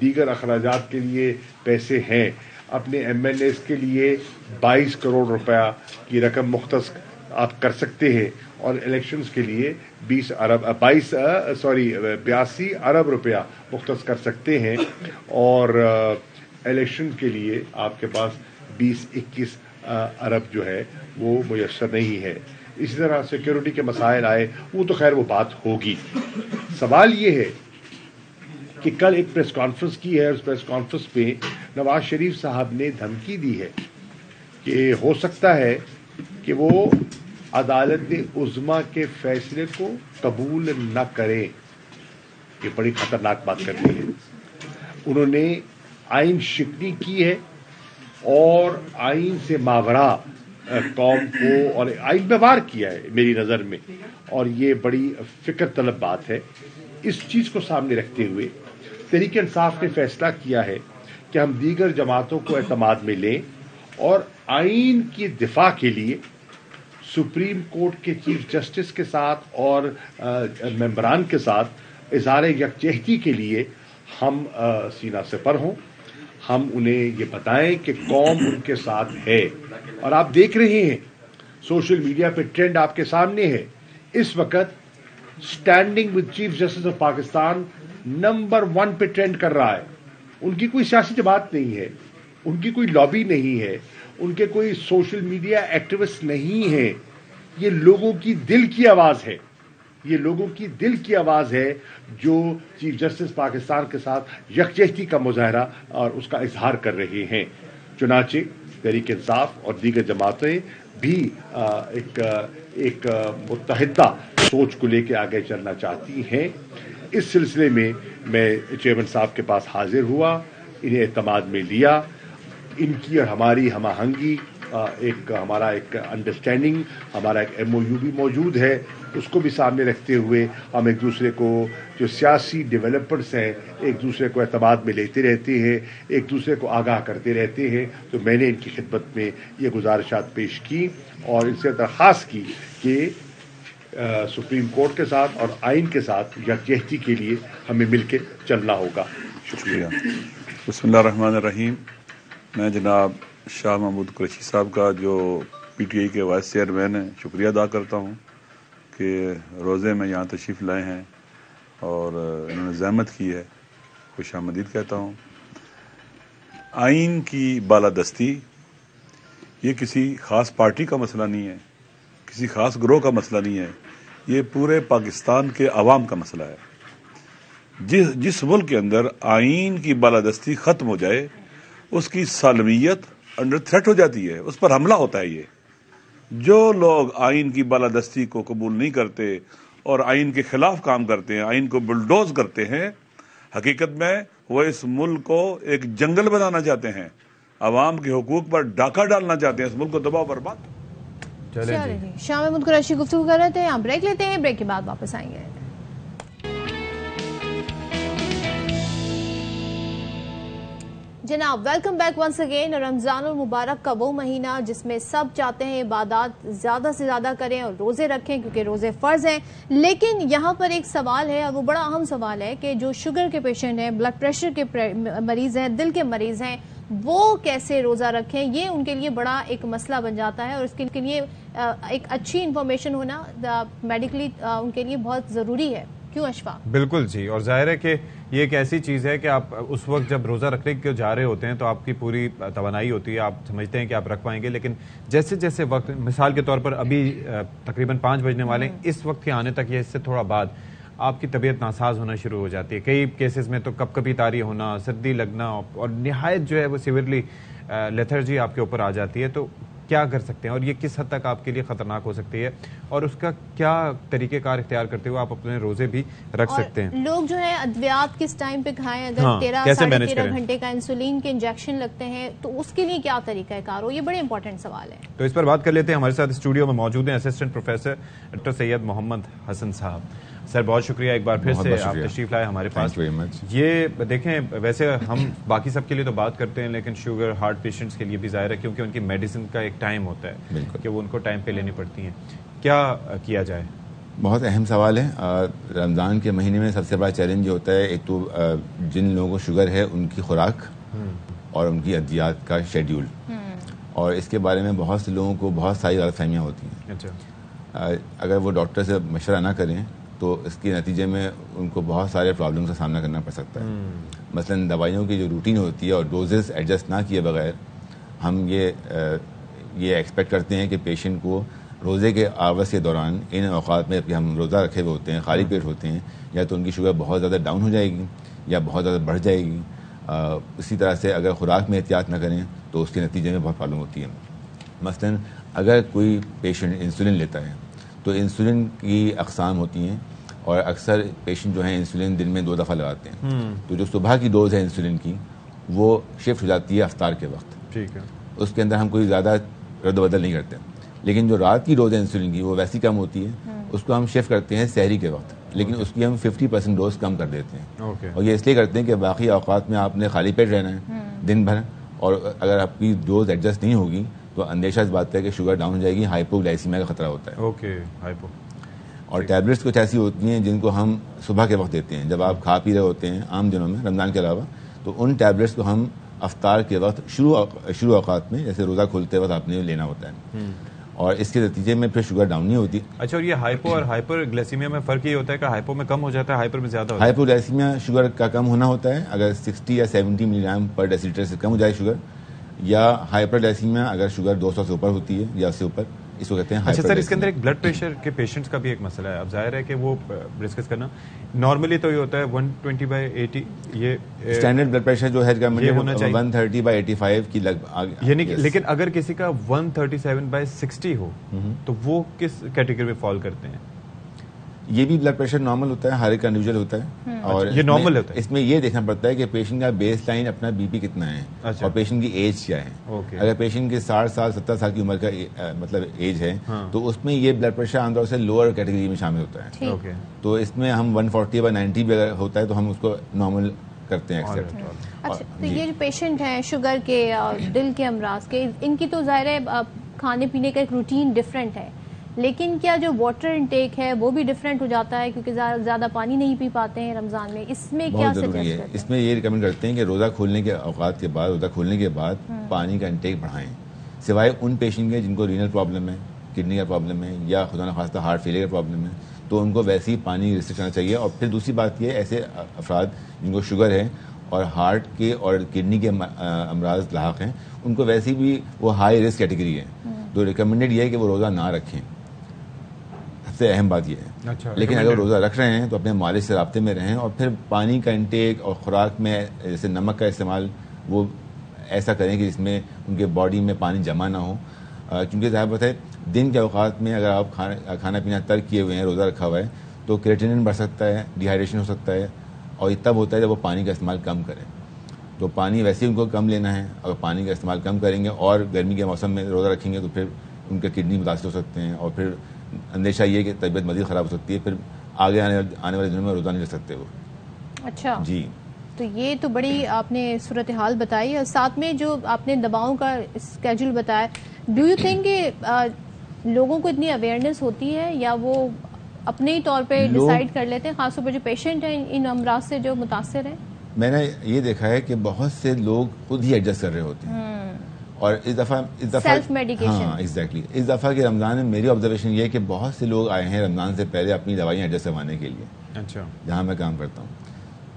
दीगर अखराजात के लिए पैसे हैं, अपने MNAs के लिए 22 करोड़ रुपया की रकम मुख्तस आप कर सकते हैं और इलेक्शंस के लिए 82 अरब रुपया मुख्तस कर सकते हैं और इलेक्शन के लिए आपके पास 20-21 अरब जो है वो मुयस्सर नहीं है। इसी तरह सिक्योरिटी के मसाइल आए, वो तो खैर वो बात होगी। सवाल ये है कि कल एक प्रेस कॉन्फ्रेंस की है, उस प्रेस कॉन्फ्रेंस पे नवाज शरीफ साहब ने धमकी दी है कि हो सकता है कि वो अदालत उज़्मा के फैसले को कबूल न करें। ये बड़ी खतरनाक बात कर दी है। उन्होंने आइन शिकनी की है और आइन से मावरा कौम को और आइन पे वार किया है मेरी नज़र में, और ये बड़ी फिक्र तलब बात है। इस चीज़ को सामने रखते हुए तहरीक इंसाफ ने फैसला किया है कि हम दीगर जमातों को एतमाद में लें और आइन की दिफा के लिए सुप्रीम कोर्ट के चीफ जस्टिस के साथ और मेंबरान के साथ इज़हार यकजहती के लिए हम सीना सिपर हों। हम उन्हें ये बताएं कि कौम उनके साथ है। और आप देख रहे हैं सोशल मीडिया पे ट्रेंड आपके सामने है, इस वक्त standing with chief justice of Pakistan number 1 पे ट्रेंड कर रहा है। उनकी कोई सियासी जमात नहीं है, उनकी कोई लॉबी नहीं है, उनके कोई सोशल मीडिया एक्टिविस्ट नहीं है। ये लोगों की दिल की आवाज है, ये लोगों की दिल की आवाज है जो चीफ जस्टिस पाकिस्तान के साथ यकजहती का मुजाहरा और उसका इजहार कर रहे हैं। चुनाचे तहरीक इंसाफ और दीगर जमातें भी एक मुत्तहिदा सोच को लेकर आगे चलना चाहती हैं। इस सिलसिले में मैं चेयरमैन साहब के पास हाजिर हुआ, इन्हें एतमाद में लिया। इनकी और हमारी हमाहंगी, हमारा एक अंडरस्टैंडिंग, हमारा एक MOU भी मौजूद है, उसको भी सामने रखते हुए हम एक दूसरे को, जो सियासी डेवलपर्स हैं, एक दूसरे को एतमाद में लेते रहते हैं, एक दूसरे को आगाह करते रहते हैं। तो मैंने इनकी खिदमत में ये गुजारिशात पेश की और इनसे दरख्वास्त की कि सुप्रीम कोर्ट के साथ और आइन के साथ यकजहती के लिए हमें मिलकर चलना होगा। शुक्रिया। बिस्मिल्लाहिर्रहमानिर्रहीम। मैं जनाब शाह महमूद कुरैशी साहब का जो PTI के वाइस चेयरमैन हैं, शुक्रिया अदा करता हूँ कि रोज़े में यहाँ तशरीफ़ लाए हैं और इन्होंने ज़हमत की है, खुश आमदीद कहता हूँ। आइन की बालादस्ती ये किसी ख़ास पार्टी का मसला नहीं है, किसी ख़ास ग्रोह का मसला नहीं है, ये पूरे पाकिस्तान के अवाम का मसला है। जिस मुल्क के अंदर आइन की बालादस्ती ख़त्म हो जाए उसकी सालमियत अंडर थ्रेट हो जाती है, उस पर हमला होता है। ये जो लोग आइन की बालादस्ती को कबूल नहीं करते और आइन के खिलाफ काम करते हैं, आइन को बुलडोज करते हैं, हकीकत में वो इस मुल्क को एक जंगल बनाना चाहते हैं, अवाम के हुकूक पर डाका डालना चाहते हैं, इस मुल्क को दबाव बर्बाद। चलिए शाह महमूद कुरैशी गुफ्तगू कर रहे थे, यहाँ ब्रेक लेते हैं, ब्रेक के बाद वापस आएंगे। जनाब वेलकम बैक वंस अगेन। रमजानुल मुबारक का वो महीना जिसमें सब चाहते हैं इबादत ज्यादा से ज्यादा करें और रोजे रखें क्योंकि रोजे फर्ज हैं। लेकिन यहाँ पर एक सवाल है और वो बड़ा अहम सवाल है कि जो शुगर के पेशेंट हैं, ब्लड प्रेशर के मरीज हैं, दिल के मरीज हैं, वो कैसे रोजा रखें, ये उनके लिए बड़ा एक मसला बन जाता है और इसके लिए एक अच्छी इंफॉर्मेशन होना मेडिकली उनके लिए बहुत जरूरी है। क्यों अशफाक? बिल्कुल जी, और जाहिर है कि ये एक ऐसी चीज़ है कि आप उस वक्त जब रोज़ा रखने के जा रहे होते हैं तो आपकी पूरी तवानाई होती है, आप समझते हैं कि आप रख पाएंगे, लेकिन जैसे जैसे वक्त, मिसाल के तौर पर अभी तकरीबन 5 बजने वाले हैं, इस वक्त के आने तक या इससे थोड़ा बाद आपकी तबीयत नासाज होना शुरू हो जाती है। कई केसेस में तो कभी तारी होना, सर्दी लगना और निहायत जो है वो सिवियरली लेथर्जी आपके ऊपर आ जाती है। तो क्या कर सकते हैं और ये किस हद तक आपके लिए खतरनाक हो सकती है और उसका क्या तरीकेकार इख्तियार करते हुए आप अपने रोजे भी रख सकते हैं? लोग जो है अद्वियात किस टाइम पे खाएं, अगर 13-13.5 घंटे का इंसुलिन के इंजेक्शन लगते हैं तो उसके लिए क्या तरीका कार हो, ये बड़े इंपॉर्टेंट सवाल है। तो इस पर बात कर लेते हैं। हमारे साथ स्टूडियो में मौजूद हैं assistant professor doctor Syed Mohammad Hasan साहब। सर बहुत शुक्रिया एक बार फिर से आप तशरीफ लाए हमारे पास। ये देखें, वैसे हम बाकी सब के लिए तो बात करते हैं लेकिन शुगर हार्ट पेशेंट्स के लिए भी ज़ाहिर है क्योंकि उनकी मेडिसिन का एक टाइम होता है कि वो उनको टाइम पे लेनी पड़ती हैं। क्या किया जाए? बहुत अहम सवाल है। रमज़ान के महीने में सबसे बड़ा चैलेंज ये होता है, एक तो जिन लोगों को शुगर है उनकी खुराक और उनकी अद्वियात का शेड्यूल, और इसके बारे में बहुत से लोगों को बहुत सारी गलतफहमियाँ होती हैं। अच्छा। अगर वो डॉक्टर से मशवरा ना करें तो इसके नतीजे में उनको बहुत सारे प्रॉब्लम्स का सामना करना पड़ सकता है। मसलन दवाइयों की जो रूटीन होती है और डोजेस एडजस्ट ना किए बगैर हम ये एक्सपेक्ट करते हैं कि पेशेंट को रोज़े के आवर्स के दौरान इन औकात में जबकि हम रोज़ा रखे हुए होते हैं, खाली पेट होते हैं, या तो उनकी शुगर बहुत ज़्यादा डाउन हो जाएगी या बहुत ज़्यादा बढ़ जाएगी। इसी तरह से अगर खुराक में एहतियात न करें तो उसके नतीजे में बहुत प्रॉब्लम होती है। मसलन अगर कोई पेशेंट इंसुलिन लेता है तो इंसुलिन की अक़साम होती हैं और अक्सर पेशेंट जो हैं इंसुलिन दिन में 2 दफ़ा लगाते हैं। तो जो सुबह की डोज है इंसुलिन की वो शिफ्ट हो जाती है अफ्तार के वक्त। ठीक है। उसके अंदर हम कोई ज़्यादा रद्द-बदल नहीं करते। लेकिन जो रात की डोज है इंसुलिन की वो वैसी कम होती है, उसको हम शिफ्ट करते हैं सहरी के वक्त, लेकिन उसकी हम 50% डोज कम कर देते हैं। और ये इसलिए करते हैं कि बाकी औकात में आपने खाली पेट रहना है दिन भर, और अगर आपकी डोज एडजस्ट नहीं होगी तो अंदेशा इस बात का है कि शुगर डाउन हो जाएगी, हाइपोग्लाइसीमिया का खतरा होता है। हाइपो। और टैबलेट्स कुछ ऐसी होती हैं जिनको हम सुबह के वक्त देते हैं, जब आप खा पी रहे होते हैं आम दिनों में, रमज़ान के अलावा, तो उन टैबलेट्स को हम अफ्तार के वक्त शुरू औकात में, जैसे रोज़ा खोलते वक्त आपने लेना होता है, और इसके नतीजे में फिर शुगर डाउन नहीं होती। अच्छा, और ये हाइपो और हाइपरग्लाइसीमिया में फ़र्क ये होता है कि हाइपो में कम हो जाता है, हाइपर में ज़्यादा होता है? हाइपोग्लाइसीमिया शुगर का कम होना होता है, अगर 60 या 70 मिलीग्राम पर डेसीलीटर से कम हो जाए शुगर, या हाइपरग्लाइसीमिया अगर शुगर 200 से ऊपर होती है या उससे ऊपर, इसको कहते हैं। अच्छा सर, इसके अंदर एक ब्लड प्रेशर के पेशेंट्स का भी एक मसला है। अब जाहिर है कि वो डिस्कस करना नॉर्मली तो ये होता है 120/80, ये स्टैंडर्ड ब्लड प्रेशर जो है होना चाहिए 130/85 की लगभग, यानी कि, लेकिन अगर किसी का 137/60 हो तो वो किस कैटेगरी में फॉल करते हैं? ये भी ब्लड प्रेशर नॉर्मल होता है, हर एक का इंडिविजुअल होता है। और ये नॉर्मल होता है? इसमें ये देखना पड़ता है कि पेशेंट का बेस लाइन अपना बीपी कितना है। अच्छा। और पेशेंट की एज क्या है। अगर पेशेंट के 60 साल 70 साल की उम्र का मतलब एज है, तो उसमें ये ब्लड प्रेशर आमतौर से लोअर कैटेगरी में शामिल होता है। तो इसमें हम 140/90 भी अगर होता है तो हम उसको नॉर्मल करते हैं एक्सेप्ट। अच्छा, तो ये जो पेशेंट हैं शुगर के और दिल के अमराज के, इनकी तो ज़ाहिर है खाने पीने का एक रूटीन डिफरेंट है, लेकिन क्या जो वाटर इनटेक है वो भी डिफरेंट हो जाता है क्योंकि ज़्यादा पानी नहीं पी पाते हैं रमज़ान में? इसमें क्या सजेस्ट करते हैं? इसमें ये रिकमेंड करते हैं कि रोज़ा खोलने के औकात के बाद, रोज़ा खोलने के बाद पानी का इंटेक बढ़ाएं, सिवाय उन पेशेंट के जिनको रीनल प्रॉब्लम है, किडनी का प्रॉब्लम है, या खुदा न खास्ता हार्ट फेलियर का प्रॉब्लम है, तो उनको वैसे ही पानी रिस्ट्रिक्ट करना चाहिए। और फिर दूसरी बात ये, ऐसे अफराद जिनको शुगर है और हार्ट के और किडनी के अमराज लाक हैं, उनको वैसे भी वो हाई रिस्क कैटेगरी है, तो रिकमेंडेड ये है कि वो रोज़ा ना रखें। सबसे अहम बात यह है। अच्छा, लेकिन अगर रोज़ा रख रहे हैं तो अपने मालिश से राब्ते में रहें, और फिर पानी का इंटेक और खुराक में जैसे नमक का इस्तेमाल वो ऐसा करें कि जिसमें उनके बॉडी में पानी जमा ना हो, क्योंकि ज़ाहिर बात है दिन के औकात में अगर आप खाना पीना तर्क किए हुए हैं, रोज़ा रखा हुआ है, तो क्रिएटिनिन बढ़ सकता है, डिहाइड्रेशन हो सकता है, और तब होता है जब वो पानी का इस्तेमाल कम करें। तो पानी वैसे ही उनको कम लेना है, अगर पानी का इस्तेमाल कम करेंगे और गर्मी के मौसम में रोज़ा रखेंगे तो फिर उनके किडनी मुतासर हो सकते हैं, और फिर अंदेशा ये कि तबीयत मज़ीद ख़राब हो सकती है, फिर आगे आने वाले दिनों में रोज़ा नहीं रख सकते वो। अच्छा जी, तो ये तो बड़ी आपने सूरत हाल बताई, और साथ में जो आपने दवाओं का स्केड्यूल बताया, डू यू थिंक कि लोगों को इतनी अवेयरनेस होती है या वो अपने ही तौर पे डिसाइड कर लेते हैं, खासतौर पर जो पेशेंट हैं इन अमराज से जो मुतासर हैं? मैंने ये देखा है कि बहुत से लोग खुद ही एडजस्ट कर रहे होते हैं, और इस दफ़ा सेल्फ मेडिकेशन। हाँ, एग्जैक्टली। इस दफ़ा के रमज़ान में मेरी ऑब्जर्वेशन ये है कि बहुत से लोग आए हैं रमज़ान से पहले अपनी दवाइयाँ एडजस्ट करवाने के लिए। अच्छा। जहाँ मैं काम करता हूँ,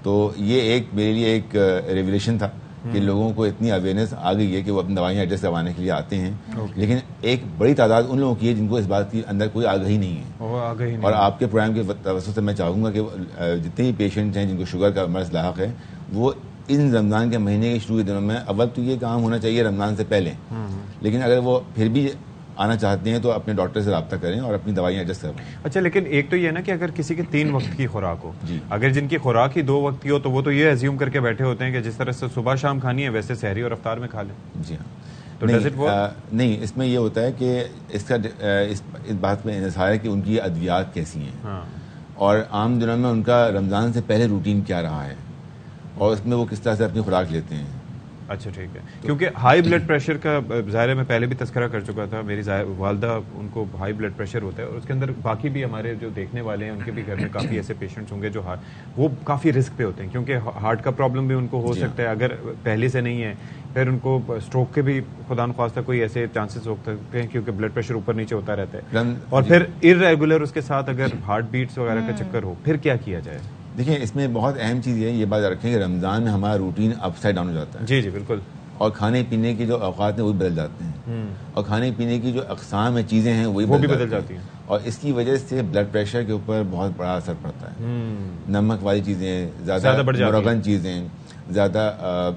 तो ये एक मेरे लिए एक रेवलेशन था कि लोगों को इतनी अवेयरनेस आ गई है कि वो अपनी दवाइयाँ एडजस्ट करवाने के लिए आते हैं। लेकिन एक बड़ी तादाद उन लोगों की है जिनको इस बात की अंदर कोई आगाही नहीं है। और आपके प्रोग्राम के वजह से मैं चाहूँगा कि जितने भी पेशेंट हैं जिनको शुगर का मर्ज लाहक है, वो इन रमज़ान के महीने के शुरू के दिनों में, अव्वल तो ये काम होना चाहिए रमज़ान से पहले, लेकिन अगर वो फिर भी आना चाहते हैं तो अपने डॉक्टर से रब्ता करें और अपनी दवाइयाँ एडजस्ट करवाएं। अच्छा, लेकिन एक तो ये ना कि अगर किसी के 3 वक्त की खुराक हो, अगर जिनकी खुराक ही 2 वक्त की हो, तो वो तो ये एज्यूम करके बैठे होते हैं कि जिस तरह से सुबह शाम खानी है वैसे सहरी और अफ्तार में खा लें। जी हाँ। तो नहीं, इसमें ये होता है कि इसका इस बात में इन्हिसार है कि उनकी अद्वियात कैसी हैं, और आम दिनों में उनका रमज़ान से पहले रूटीन क्या रहा है, और उसमें वो किस तरह से अपनी खुराक लेते हैं। अच्छा, ठीक है। क्योंकि हाई ब्लड प्रेशर का ज़ाहिर है मैं पहले भी तस्करा कर चुका था, मेरी वालदा उनको हाई ब्लड प्रेशर होता है, और उसके अंदर बाकी भी हमारे जो देखने वाले हैं उनके भी घर में काफ़ी ऐसे पेशेंट्स होंगे जो वो काफ़ी रिस्क पे होते हैं, क्योंकि हार्ट का प्रॉब्लम भी उनको हो सकता है, अगर पहले से नहीं है, फिर उनको स्ट्रोक के भी खुदा न ख्वास्ता कोई ऐसे चांसेस हो सकते हैं, क्योंकि ब्लड प्रेशर ऊपर नीचे होता रहता है, और फिर इर्रेगुलर उसके साथ अगर हार्ट बीट्स वगैरह का चक्कर हो, फिर क्या किया जाए? देखिए, इसमें बहुत अहम चीज़ है, ये बात रखें कि रमज़ान में हमारा रूटीन अपसाइड डाउन हो जाता है। जी जी, बिल्कुल। और खाने पीने के जो औकात हैं वो भी बदल जाते हैं, और खाने पीने की जो अक़साम है, चीज़ें हैं, वो भी बदल जाती हैं, और इसकी वजह से ब्लड प्रेशर के ऊपर बहुत बड़ा असर पड़ता है। नमक वाली चीज़ें ज़्यादा, मुरगन चीज़ें ज़्यादा,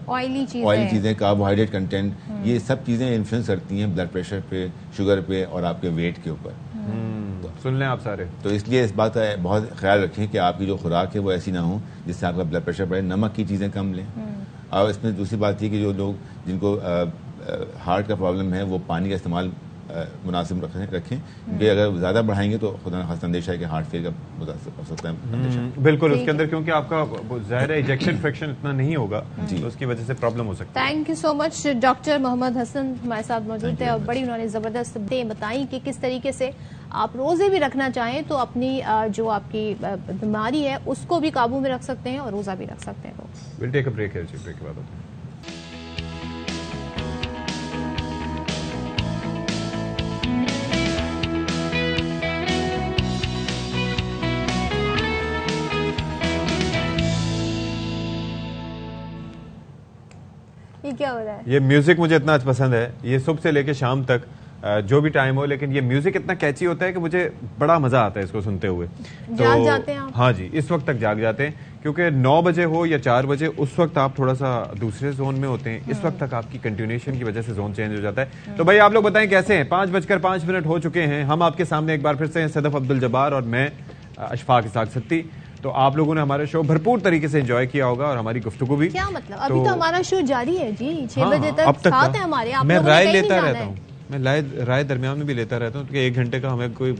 ऑयली चीज़ें, कार्बोहाइड्रेट कंटेंट, ये सब चीज़ें इन्फ्लुएंस करती हैं ब्लड प्रेशर पे, शुगर पे और आपके वेट के ऊपर। सुन लें आप सारे। तो इसलिए इस बात का बहुत ख्याल रखें कि आपकी जो खुराक है वो ऐसी ना हो जिससे आपका ब्लड प्रेशर बढ़े। नमक की चीज़ें कम लें। और इसमें दूसरी बात ये कि जो लोग जिनको हार्ट का प्रॉब्लम है वो पानी का इस्तेमाल मुनासिब रखें क्योंकि अगर ज़्यादा बढ़ाएंगे तो खुदा न खास्ता अंदेशा है कि हार्ट फेल का हो सकता है। बिल्कुल, उसके अंदर क्योंकि आपका ज़ाहिर है इजेक्शन फ्रैक्शन इतना नहीं होगा तो उसकी वजह से प्रॉब्लम हो सकती है। Thank you so much. Doctor Mohammad Hasan हमारे साथ मौजूद थे और बड़ी उन्होंने ज़बरदस्त बातें बताई कि किस तरीके से आप रोज़े भी रखना चाहें तो अपनी जो आपकी बीमारी है उसको भी काबू में रख सकते हैं और रोज़ा भी रख सकते हैं। विल टेक अ ब्रेक है, ब्रेक के बाद होते हैं। ये क्या हो रहा है? ये म्यूजिक मुझे इतना पसंद है, ये सुबह से लेके शाम तक जो भी टाइम हो, लेकिन ये म्यूजिक इतना कैची होता है कि मुझे बड़ा मजा आता है इसको सुनते हुए। जाग जाते हैं आप? हाँ जी, इस वक्त तक जाग जाते हैं क्योंकि 9 बजे हो या 4 बजे उस वक्त आप थोड़ा सा दूसरे जोन में होते हैं। इस वक्त तक आपकी कंटिन्यूएशन की वजह से जोन चेंज हो जाता है। तो भाई आप लोग बताएं कैसे हैं? 5:05 हो चुके हैं। हम आपके सामने एक बार फिर से हैं, सदफ अब्दुल जब्बार और मैं अशफाक इसाक सत्ती। तो आप लोगों ने हमारा शो भरपूर तरीके से एंजॉय किया होगा और हमारी गुफ्तगू भी। क्या मतलब? अभी तो हमारा शो जारी है जी, 6 बजे तक अब तक साथ है हमारे। आप मैं लोगों ने राय कहीं लेता नहीं रहता जाना हूँ, मैं राय दरमियान में भी लेता रहता हूँ कि 1 घंटे का हमें कोई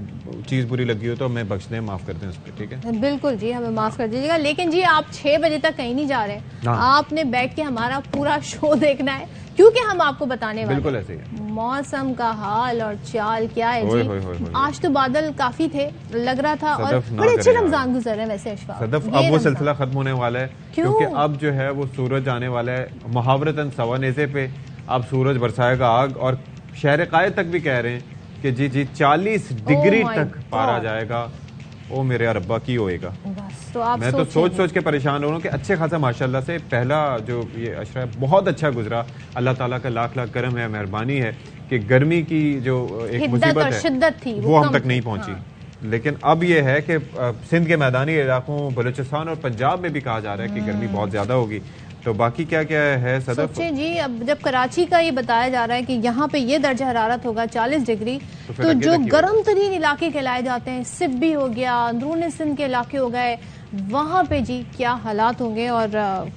चीज बुरी लगी हो तो हमें बख्श दें, माफ कर दें उस पर, ठीक है? बिल्कुल जी, हमें माफ कर दीजिएगा। लेकिन जी आप 6 बजे तक कहीं नहीं जा रहे, आपने बैठ के हमारा पूरा शो देखना है क्योंकि हम आपको बताने वाले बिल्कुल ऐसे ही मौसम का हाल और चाल क्या है जी। आज तो बादल काफी थे, लग रहा था, और बड़े अच्छे रमजान गुजर रहे हैं वैसे अशफाक। सदफ अब वो सिलसिला खत्म होने वाला है क्योंकि अब जो है वो सूरज आने वाला है मुहावरतन सवानेज़े पे। अब सूरज बरसाएगा आग और शहर कायद तक भी कह रहे हैं कि जी 40 डिग्री तक पारा जाएगा। ओ मेरे रब्बा की होएगा। तो आप मैं तो सोच के परेशान हो रहा हूँ कि अच्छे खासा माशाल्लाह से पहला जो ये अशरा है बहुत अच्छा गुजरा। अल्लाह ताला का लाख लाख करम है, मेहरबानी है कि गर्मी की जो एक मुसीबत है शिद्दत थी वो हम तक नहीं पहुंची। लेकिन अब ये है कि सिंध के मैदानी इलाकों, बलूचिस्तान और पंजाब में भी कहा जा रहा है कि गर्मी बहुत ज्यादा होगी। तो बाकी क्या क्या है सदफ? सोचें जी, अब जब कराची का ये बताया जा रहा है कि यहाँ पे ये दर्जा हरारत होगा 40 डिग्री, तो जो गर्म तरीन इलाके कहलाए जाते हैं, सिब्बी हो गया, अंदरूनी सिंध के इलाके हो गए, वहाँ पे जी क्या हालात होंगे और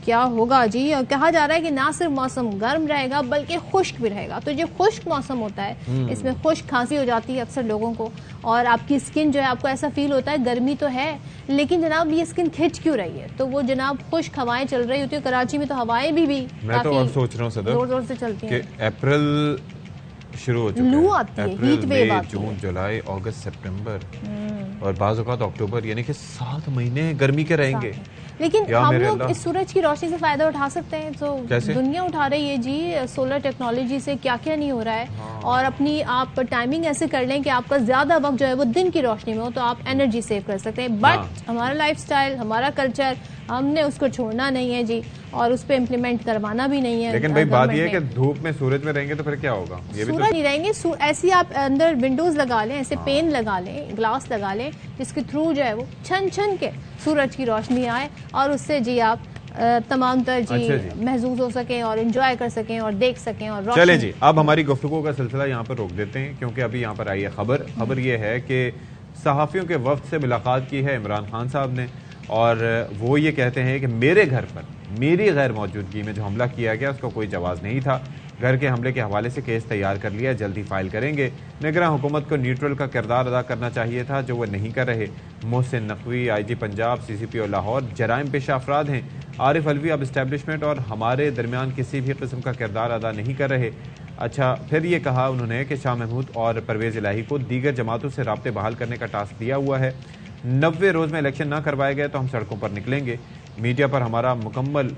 क्या होगा जी। और कहा जा रहा है कि ना सिर्फ मौसम गर्म रहेगा बल्कि खुश्क भी रहेगा। तो जो खुश्क मौसम होता है इसमें खुश्क खांसी हो जाती है अक्सर लोगों को और आपकी स्किन जो है आपको ऐसा फील होता है गर्मी तो है लेकिन जनाब ये स्किन खिंच क्यों रही है? तो वो जनाब खुश्क हवाएं चल रही होती है। कराची में तो हवाएं भी मैं तो अब सोच रहा हूँ सदर जोर जोर से चलती है। अप्रैल शुरू हो चुका है, लू आती है, हीट वेव आती है, जून जुलाई अगस्त सितंबर और बाज़ औक़ात अक्टूबर, यानी कि 7 महीने गर्मी के रहेंगे। लेकिन हम लोग इस सूरज की रोशनी से फायदा उठा सकते हैं। तो कैसे? दुनिया उठा रही है जी सोलर टेक्नोलॉजी से, क्या क्या नहीं हो रहा है। और अपनी आप टाइमिंग ऐसे कर लें कि आपका ज्यादा वक्त जो है वो दिन की रोशनी में हो तो आप एनर्जी सेव कर सकते हैं। बट हमारा लाइफस्टाइल, हमारा कल्चर, हमने उसको छोड़ना नहीं है जी और उस पर इम्प्लीमेंट करवाना भी नहीं है। लेकिन भाई बात ये है कि धूप में सूरज में रहेंगे तो फिर क्या होगा? ये भी सूरज नहीं रहेंगे, ऐसी आप अंदर विंडोज लगा लें, ऐसे पेन लगा लें, ग्लास लगा लें जिसके थ्रू जो है वो छन छन के सूरज की रोशनी आए और उससे जी आप तमाम तर जी महसूस हो सकें और एंजॉय कर सकें और देख सकें। और चले जी अब हमारी गुफ्तगू का सिलसिला यहाँ पर रोक देते हैं क्योंकि अभी यहाँ पर आई है खबर ये है कि सहाफ़ियों के वफ्द से मुलाकात की है इमरान खान साहब ने और वो ये कहते हैं कि मेरे घर पर मेरी गैर मौजूदगी में जो हमला किया गया उसका कोई जवाब नहीं था। घर के हमले के हवाले से केस तैयार कर लिया, जल्दी फाइल करेंगे। निगरान हुकूमत को न्यूट्रल का किरदार अदा करना चाहिए था जो वो नहीं कर रहे। मोहसिन नकवी, IG पंजाब, CCPO लाहौर जराइम पेशा अफराद हैं। आरिफ अलवी अब इस्टेब्लिशमेंट और हमारे दरमियान किसी भी किस्म का किरदार अदा नहीं कर रहे। अच्छा, फिर ये कहा उन्होंने कि शाह महमूद और परवेज़ इलाही को दीगर जमातों से राब्ते बहाल करने का टास्क दिया हुआ है। 90 रोज़ में इलेक्शन ना करवाए गए तो हम सड़कों पर निकलेंगे। मीडिया पर हमारा मुकम्मल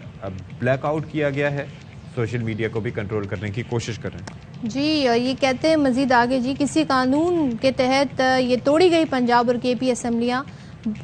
ब्लैकआउट किया गया है। सोशल मीडिया को भी कंट्रोल करने की कोशिश कर रहे हैं जी। ये कहते हैं मजीद आगे जी, किसी कानून के तहत ये तोड़ी गई पंजाब और KP असम्बलियाँ,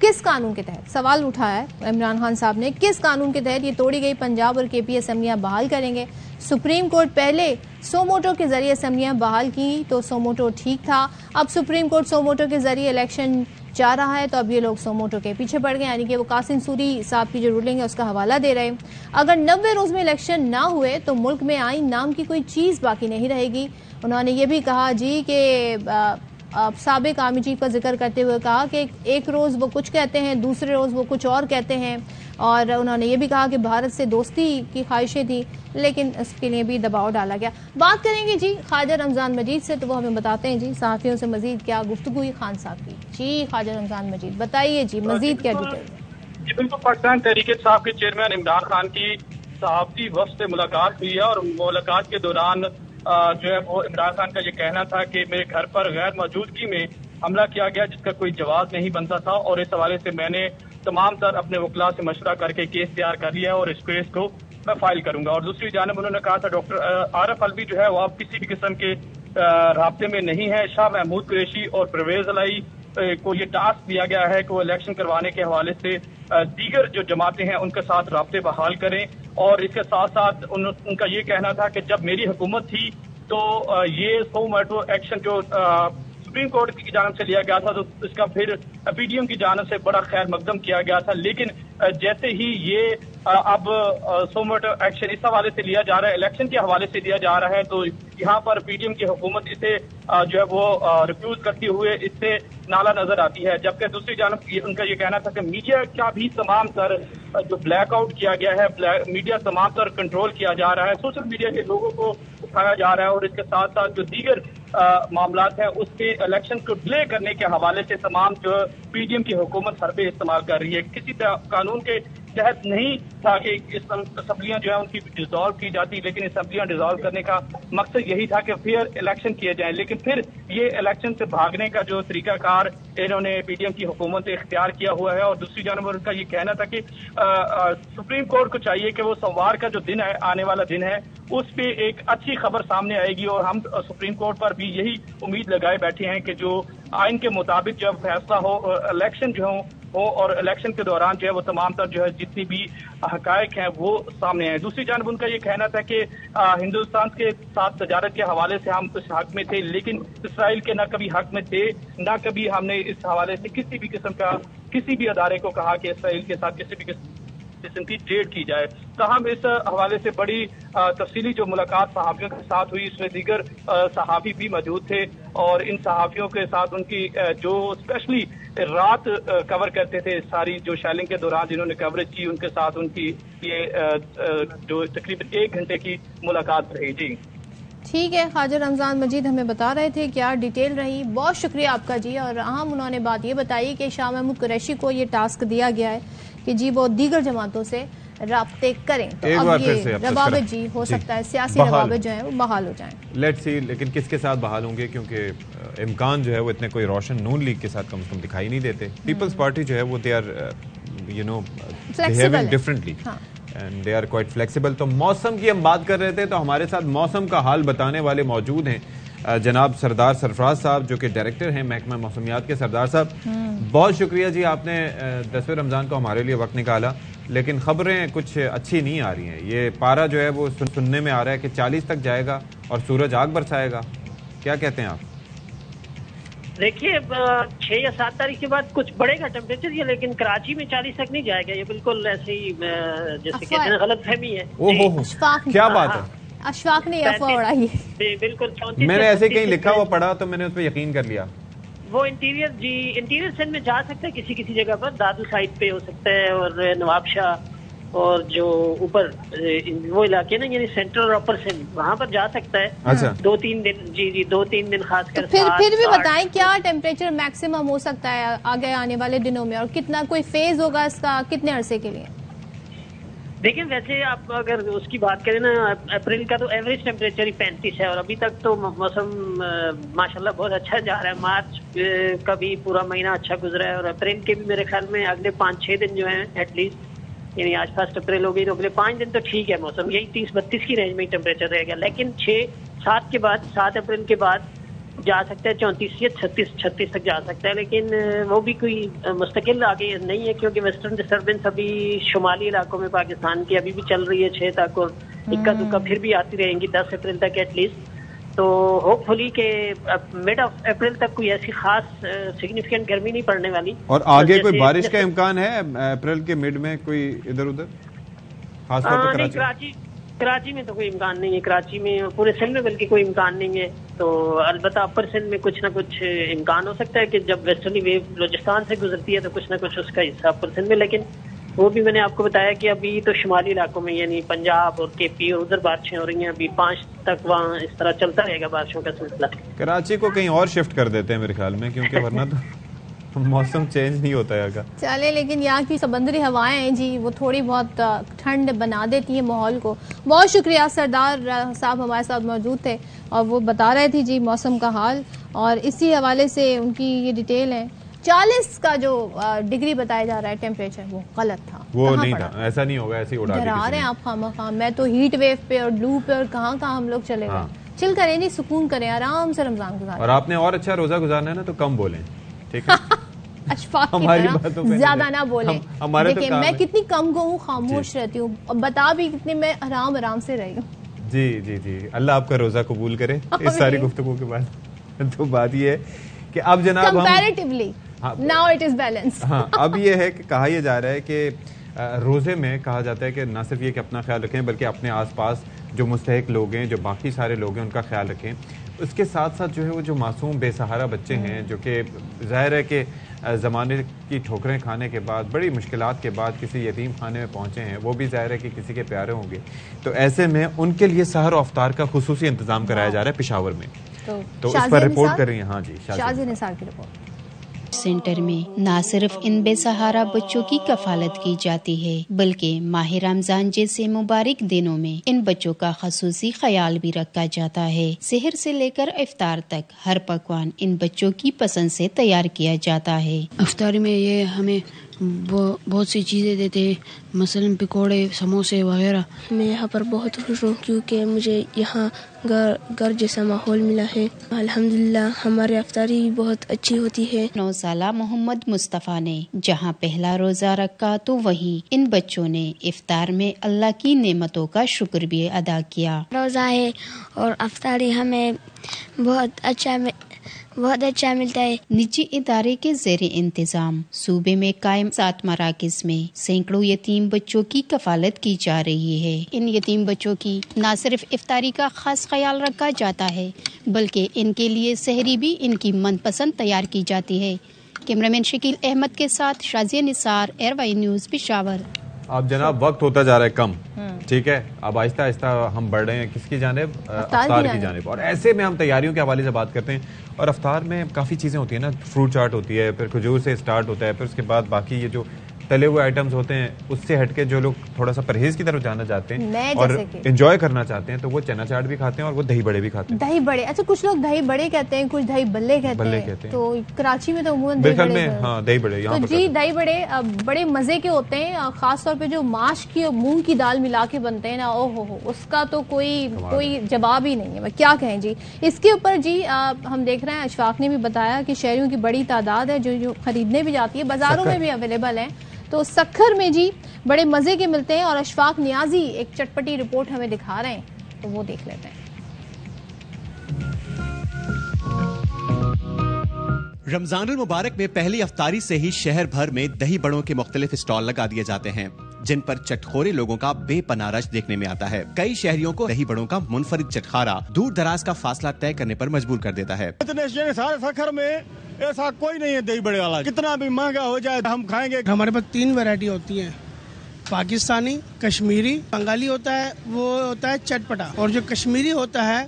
किस कानून के तहत? सवाल उठाया है इमरान खान साहब ने, किस कानून के तहत ये तोड़ी गई पंजाब और KP असम्बलियाँ बहाल करेंगे? सुप्रीम कोर्ट पहले सोमोटो के जरिए असम्बलियाँ बहाल की तो सोमोटो ठीक था, अब सुप्रीम कोर्ट सोमोटो के जरिए इलेक्शन जा रहा है तो अब ये लोग सोमोटो के पीछे पड़ गए, यानी कि वो कासिम सूरी साहब की जो रूलिंग है उसका हवाला दे रहे हैं। अगर 90 रोज में इलेक्शन ना हुए तो मुल्क में आइन नाम की कोई चीज़ बाकी नहीं रहेगी। उन्होंने ये भी कहा जी कि साबिक आर्मी चीफ का जिक्र करते हुए कहा कि एक रोज वो कुछ कहते हैं, दूसरे रोज वो कुछ और कहते हैं, और उन्होंने ये भी कहा कि भारत से दोस्ती की ख्वाहिशें थी, लेकिन इसके लिए भी दबाव डाला गया। बात करेंगे जी ख्वाजा रमजान मजीद से, तो वो हमें बताते हैं जी सहाफ़ियों से मजीद क्या गुफ्तगू हुई खान साहब की। जी ख्वाजा रमजान मजीद बताइए जी मजीद क्या डिटेल है। जी बिल्कुल, पाकिस्तान तहरीक इंसाफ के चेयरमैन इमरान खान की सहाफ़ती वफ़द से मुलाकात हुई है और मुलाकात के दौरान जो है वो इमरान खान का ये कहना था कि मेरे घर पर गैर मौजूदगी में हमला किया गया जिसका कोई जवाब नहीं बनता था, और इस हवाले से मैंने तमाम तर अपने वकला से मशवरा करके केस तैयार कर लिया है और इस केस को मैं फाइल करूंगा। और दूसरी जानब उन्होंने कहा था डॉक्टर आरिफ अलवी जो है वो अब किसी भी किस्म के राब्ते में नहीं है। शाह महमूद कुरैशी और परवेज अलाई को ये टास्क दिया गया है कि वो इलेक्शन करवाने के हवाले से दीगर जो जमातें हैं उनके साथ राब्ते बहाल करें, और इसके साथ साथ उनका ये कहना था कि जब मेरी हुकूमत थी तो ये 100 मेट्रो एक्शन जो सुप्रीम कोर्ट की जानिब से लिया गया था तो इसका फिर पीडीएम की जानिब से बड़ा खैर मकदम किया गया था, लेकिन जैसे ही ये अब 100 मेट्रो एक्शन इस हवाले से लिया जा रहा है, इलेक्शन के हवाले से लिया जा रहा है, तो यहाँ पर पीडीएम की हुकूमत इसे जो है वो रिफ्यूज करती हुए इससे नाला नजर आती है। जबकि दूसरी जानिब उनका ये कहना था कि मीडिया का भी तमाम तर जो ब्लैकआउट किया गया है, मीडिया तमाम तर कंट्रोल किया जा रहा है, सोशल मीडिया के लोगों को उठाया जा रहा है, और इसके साथ साथ जो दीगर मामलात है उसके इलेक्शन को डिले करने के हवाले से तमाम जो पीडीएम की हुकूमत हरबे इस्तेमाल कर रही है। किसी कानून के तहत नहीं था कि असम्बलियां जो है उनकी डिसॉल्व की जाती, लेकिन असम्बलियां डिसॉल्व करने का मकसद यही था कि फेयर इलेक्शन किए जाएं, लेकिन फिर ये इलेक्शन से भागने का जो तरीकाकार इन्होंने पीडीएम की हुकूमत ने इख्तियार किया हुआ है। और दूसरी जानब उनका ये कहना था कि सुप्रीम कोर्ट को चाहिए कि वो सोमवार का जो दिन है, आने वाला दिन है, उस पे एक अच्छी खबर सामने आएगी, और हम सुप्रीम कोर्ट पर भी यही उम्मीद लगाए बैठे हैं कि जो आइन के मुताबिक जब फैसला हो, इलेक्शन जो हो और इलेक्शन के दौरान जो है वो तमाम तर जो है जितनी भी हकायक हैं वो सामने आए। दूसरी जानब उनका ये कहना था कि हिंदुस्तान के साथ तजारत के हवाले से हम इस हक में थे, लेकिन इसराइल के ना कभी हक में थे, ना कभी हमने इस हवाले से किसी भी किस्म का किसी भी अदारे को कहा कि इसराइल के साथ किसी भी किस्म की ट्रेड की जाए। ताहम इस हवाले से बड़ी तफसीली जो मुलाकात सहाफ़ियों के साथ हुई, इसमें दीगर सहाफ़ी भी मौजूद थे, और इन सहाफ़ियों के साथ उनकी जो स्पेशली रात कवर करते थे सारी जो शेलिंग के दौरान जिन्होंने कवरेज की, उनके साथ उनकी ये जो तकरीबन 1 घंटे की मुलाकात रही। जी ठीक है, ख्वाजा रमजान मजीद हमें बता रहे थे क्या डिटेल रही, बहुत शुक्रिया आपका जी। और अहम उन्होंने बात ये बताई कि शाह महमूद कुरैशी को ये टास्क दिया गया है कि जी वो दीगर जमातों से राब्ते करें, तो अब ये रवाबित जी हो सकता है सियासी रवाबित जो है वो बहाल हो जाएं। लेट्स सी, लेकिन किसके साथ बहाल होंगे, क्योंकि इम्कान जो है वो इतने कोई रोशन नून लीग के साथ कम से कम दिखाई नहीं देते। पीपल्स पार्टी जो है वो they are behaving differently and they are quite flexible. तो मौसम की हम बात कर रहे थे, तो हमारे साथ मौसम का हाल बताने वाले मौजूद हैं जनाब सरदार सरफराज साहब, जो कि डायरेक्टर हैं महकमा मौसमियात के। सरदार साहब बहुत शुक्रिया जी, आपने 10वें रमज़ान को हमारे लिए वक्त निकाला, लेकिन खबरें कुछ अच्छी नहीं आ रही हैं। ये पारा जो है वो सुनने में आ रहा है कि 40 तक जाएगा और सूरज आग बरसाएगा, क्या कहते हैं आप? देखिए 6 या 7 तारीख के बाद कुछ बढ़ेगा टेम्परेचर ये, लेकिन कराची में 40 तक नहीं जाएगा, ये बिल्कुल ऐसे ही जैसे कहते हैं गलत फहमी है। ओहो, क्या बात है, अशफाक ने अफवाह उड़ाई है। बिल्कुल, मैंने ऐसे कहीं लिखा हुआ पढ़ा तो मैंने उस पर यकीन कर लिया। वो इंटीरियर सिंध में जा सकता है, किसी जगह पर दादू साइड पे हो सकता है, और नवाबशाह और जो ऊपर वो इलाके ना यानी सेंट्रल और अपर सिंध, वहाँ पर जा सकता है। अच्छा। 2-3 दिन, जी 2-3 दिन खासकर। तो फिर भी बताएं क्या टेम्परेचर मैक्सिमम हो सकता है आगे आने वाले दिनों में, और कितना कोई फेज होगा इसका, कितने अरसे के लिए? देखिए वैसे आप अगर उसकी बात करें ना, अप्रैल का तो एवरेज टेम्परेचर ही 35 है, और अभी तक तो मौसम माशाल्लाह बहुत अच्छा जा रहा है। मार्च का भी पूरा महीना अच्छा गुजरा है, और अप्रैल के भी मेरे ख्याल में अगले 5-6 दिन जो है एटलीस्ट, यानी आज 1 अप्रैल हो गई तो अगले 5 दिन तो ठीक है मौसम, यही 30-32 की रेंज में टेम्परेचर रहेगा। लेकिन 6-7 के बाद, 7 अप्रैल के बाद जा सकता है 34 या 36 तक जा सकता है, लेकिन वो भी कोई मुस्तकिल आगे नहीं है, क्योंकि वेस्टर्न डिस्टर्बेंस अभी शुमाली इलाकों में पाकिस्तान की अभी भी चल रही है 6 तक, और इक्का दुक्का फिर भी आती रहेंगी 10 अप्रैल तक एटलीस्ट। तो होपफुली के मिड ऑफ अप्रैल तक कोई ऐसी खास सिग्निफिकेंट गर्मी नहीं पड़ने वाली। और आगे कोई बारिश का इम्कान है अप्रैल के मिड में, कोई इधर उधर खासतौर पर कराची में तो कोई इम्कान नहीं है, कराची में पूरे सिंध में बल्कि कोई इम्कान नहीं है। तो अलबत्ता अपर सिंध में कुछ ना कुछ इम्कान हो सकता है कि जब वेस्टर्ली वेव बलूचिस्तान से गुजरती है तो कुछ ना कुछ उसका हिस्सा अपर सिंध में, लेकिन वो भी मैंने आपको बताया कि अभी तो शुमाली इलाकों में यानी पंजाब और केपी और उधर बारिशें हो रही हैं। अभी 5 तक वहाँ इस तरह चलता रहेगा बारिशों का सिलसिला। कराची को कहीं और शिफ्ट कर देते हैं मेरे ख्याल में, क्योंकि वरना तो मौसम चेंज नहीं होता है। चले, लेकिन यहाँ की समंदरी हवाएं हैं जी, वो थोड़ी बहुत ठंड बना देती हैं माहौल को। बहुत शुक्रिया, सरदार साहब हमारे साथ मौजूद थे और वो बता रहे थे जी मौसम का हाल, और इसी हवाले से उनकी ये डिटेल है। 40 का जो डिग्री बताया जा रहा है टेम्परेचर, वो गलत था, वो नहीं था, ऐसा नहीं होगा, ऐसे ही उड़ा डरा रहे हैं आप खामखा। मैं तो हीट वेव पे और ब्लू पे और कहाँ हम लोग चले गए। चिल करें जी, सुकून करें, आराम से रमजान गुजारें। और आपने और अच्छा रोजा गुजारना है ना तो कम बोलें, ठीक है? अशफाक की तरह ज्यादा ना बोले। देखिए मैं कितनी कम को हूँ, खामोश रहती हूँ, और बता भी कितनी मैं आराम से रही हूँ। जी जी जी, अल्लाह आपका रोजा कबूल करे इस सारी गुफ्तगू के बाद। तो बात ये है कि अब जनाब comparatively now it is balance. हाँ, अब ये है कि कहा यह जा रहा है कि रोजे में कहा जाता है कि न सिर्फ ये कि अपना ख्याल रखें बल्कि अपने आसपास जो मुस्तहिक लोग हैं, जो बाकी सारे लोग हैं, उनका ख्याल रखें। उसके साथ साथ जो है वो जो मासूम बेसहारा बच्चे हैं, जो कि ज़ाहिर है कि ज़माने की ठोकरें खाने के बाद, बड़ी मुश्किलात के बाद किसी यतीम खाने में पहुँचे हैं, वो भी ज़ाहिर है कि किसी के प्यारे होंगे। तो ऐसे में उनके लिए सहर और अफ्तार का खुसूसी इंतज़ाम कराया जा रहा है पेशावर में। तो इस पर रिपोर्ट कर रही हैं। हाँ जी, शाज़ी निसार की रिपोर्ट। सेंटर में न सिर्फ इन बेसहारा बच्चों की कफालत की जाती है बल्कि माह रमजान जैसे मुबारक दिनों में इन बच्चों का खसूसी ख्याल भी रखा जाता है। सहर से लेकर इफ्तार तक हर पकवान इन बच्चों की पसंद से तैयार किया जाता है। इफ्तार में ये हमें बहुत सी चीज़ें देते हैं, मसलन पकौड़े, समोसे वगैरह। मैं यहाँ पर बहुत खुश हूँ क्योंकि मुझे यहाँ घर जैसा माहौल मिला है। अल्हम्दुलिल्लाह हमारी इफ्तारी बहुत अच्छी होती है। 9 साला मोहम्मद मुस्तफ़ा ने जहाँ पहला रोजा रखा तो वहीं इन बच्चों ने इफ्तार में अल्लाह की नेमतों का शुक्र भी अदा किया। रोजा है और इफ्तारी हमें बहुत अच्छा मिलता है। निजी इदारे के ज़ेरे इंतजाम सूबे में कायम 7 मराकिज़ में सैकड़ों यतीम बच्चों की कफालत की जा रही है। इन यतीम बच्चों की न सिर्फ इफ्तारी का खास ख्याल रखा जाता है बल्कि इनके लिए सहरी भी इनकी मनपसंद तैयार की जाती है। कैमरामैन शकील अहमद के साथ शाज़िया निसार, एयरवाई न्यूज़, पेशावर। अब जनाब वक्त होता जा रहा है कम, ठीक है? अब आहिस्ता आहिस्ता हम बढ़ रहे हैं किसकी जानिब? अफ्तार की जानिब। और ऐसे में हम तैयारियों के हवाले से बात करते हैं। और अफ्तार में काफ़ी चीज़ें होती है ना, फ्रूट चाट होती है, फिर खजूर से स्टार्ट होता है, फिर उसके बाद बाकी ये जो तले हुए आइटम्स होते हैं, उससे हटके जो लोग थोड़ा सा परहेज की तरफ जाना चाहते हैं और एंजॉय करना चाहते हैं तो वो चना चाट भी खाते हैं और वो दही बड़े भी खाते हैं। दही बड़े, अच्छा कुछ लोग दही बड़े कहते हैं, कुछ दही बल्ले कहते हैं। तो कराची में तो अमूमन दही बड़े, हाँ दही बड़े यहाँ तो जी दही बड़े बड़े मजे के होते हैं। खास तौर पे जो माश की और मूंग की दाल मिला के बनते हैं ना, ओ हो उसका तो कोई जवाब ही नहीं है। मैं क्या कहें जी इसके ऊपर जी। हम देख रहे हैं, अशफाक ने भी बताया कि शहरियों की बड़ी तादाद है जो खरीदने भी जाती है, बाजारों में भी अवेलेबल है। तो सक्खर में जी बड़े मजे के मिलते हैं और अशफाक नियाजी एक चटपटी रिपोर्ट हमें दिखा रहे हैं, तो वो देख लेते हैं। रमजानुल मुबारक में पहली अफ्तारी से ही शहर भर में दही बड़ों के मुख्तलिफ स्टॉल लगा दिए जाते हैं जिन पर चटखोरे लोगों का बेपनाह रश देखने में आता है। कई शहरियों को दही बड़ों का मुनफरिद चटखारा दूर दराज का फासला तय करने पर मजबूर कर देता है। इतने सारे सक्खर में ऐसा कोई नहीं है दही बड़े वाला, कितना भी महंगा हो जाए हम खाएंगे। हमारे पास 3 वैरायटी होती है, पाकिस्तानी, कश्मीरी, बंगाली होता है, वो होता है चटपटा, और जो कश्मीरी होता है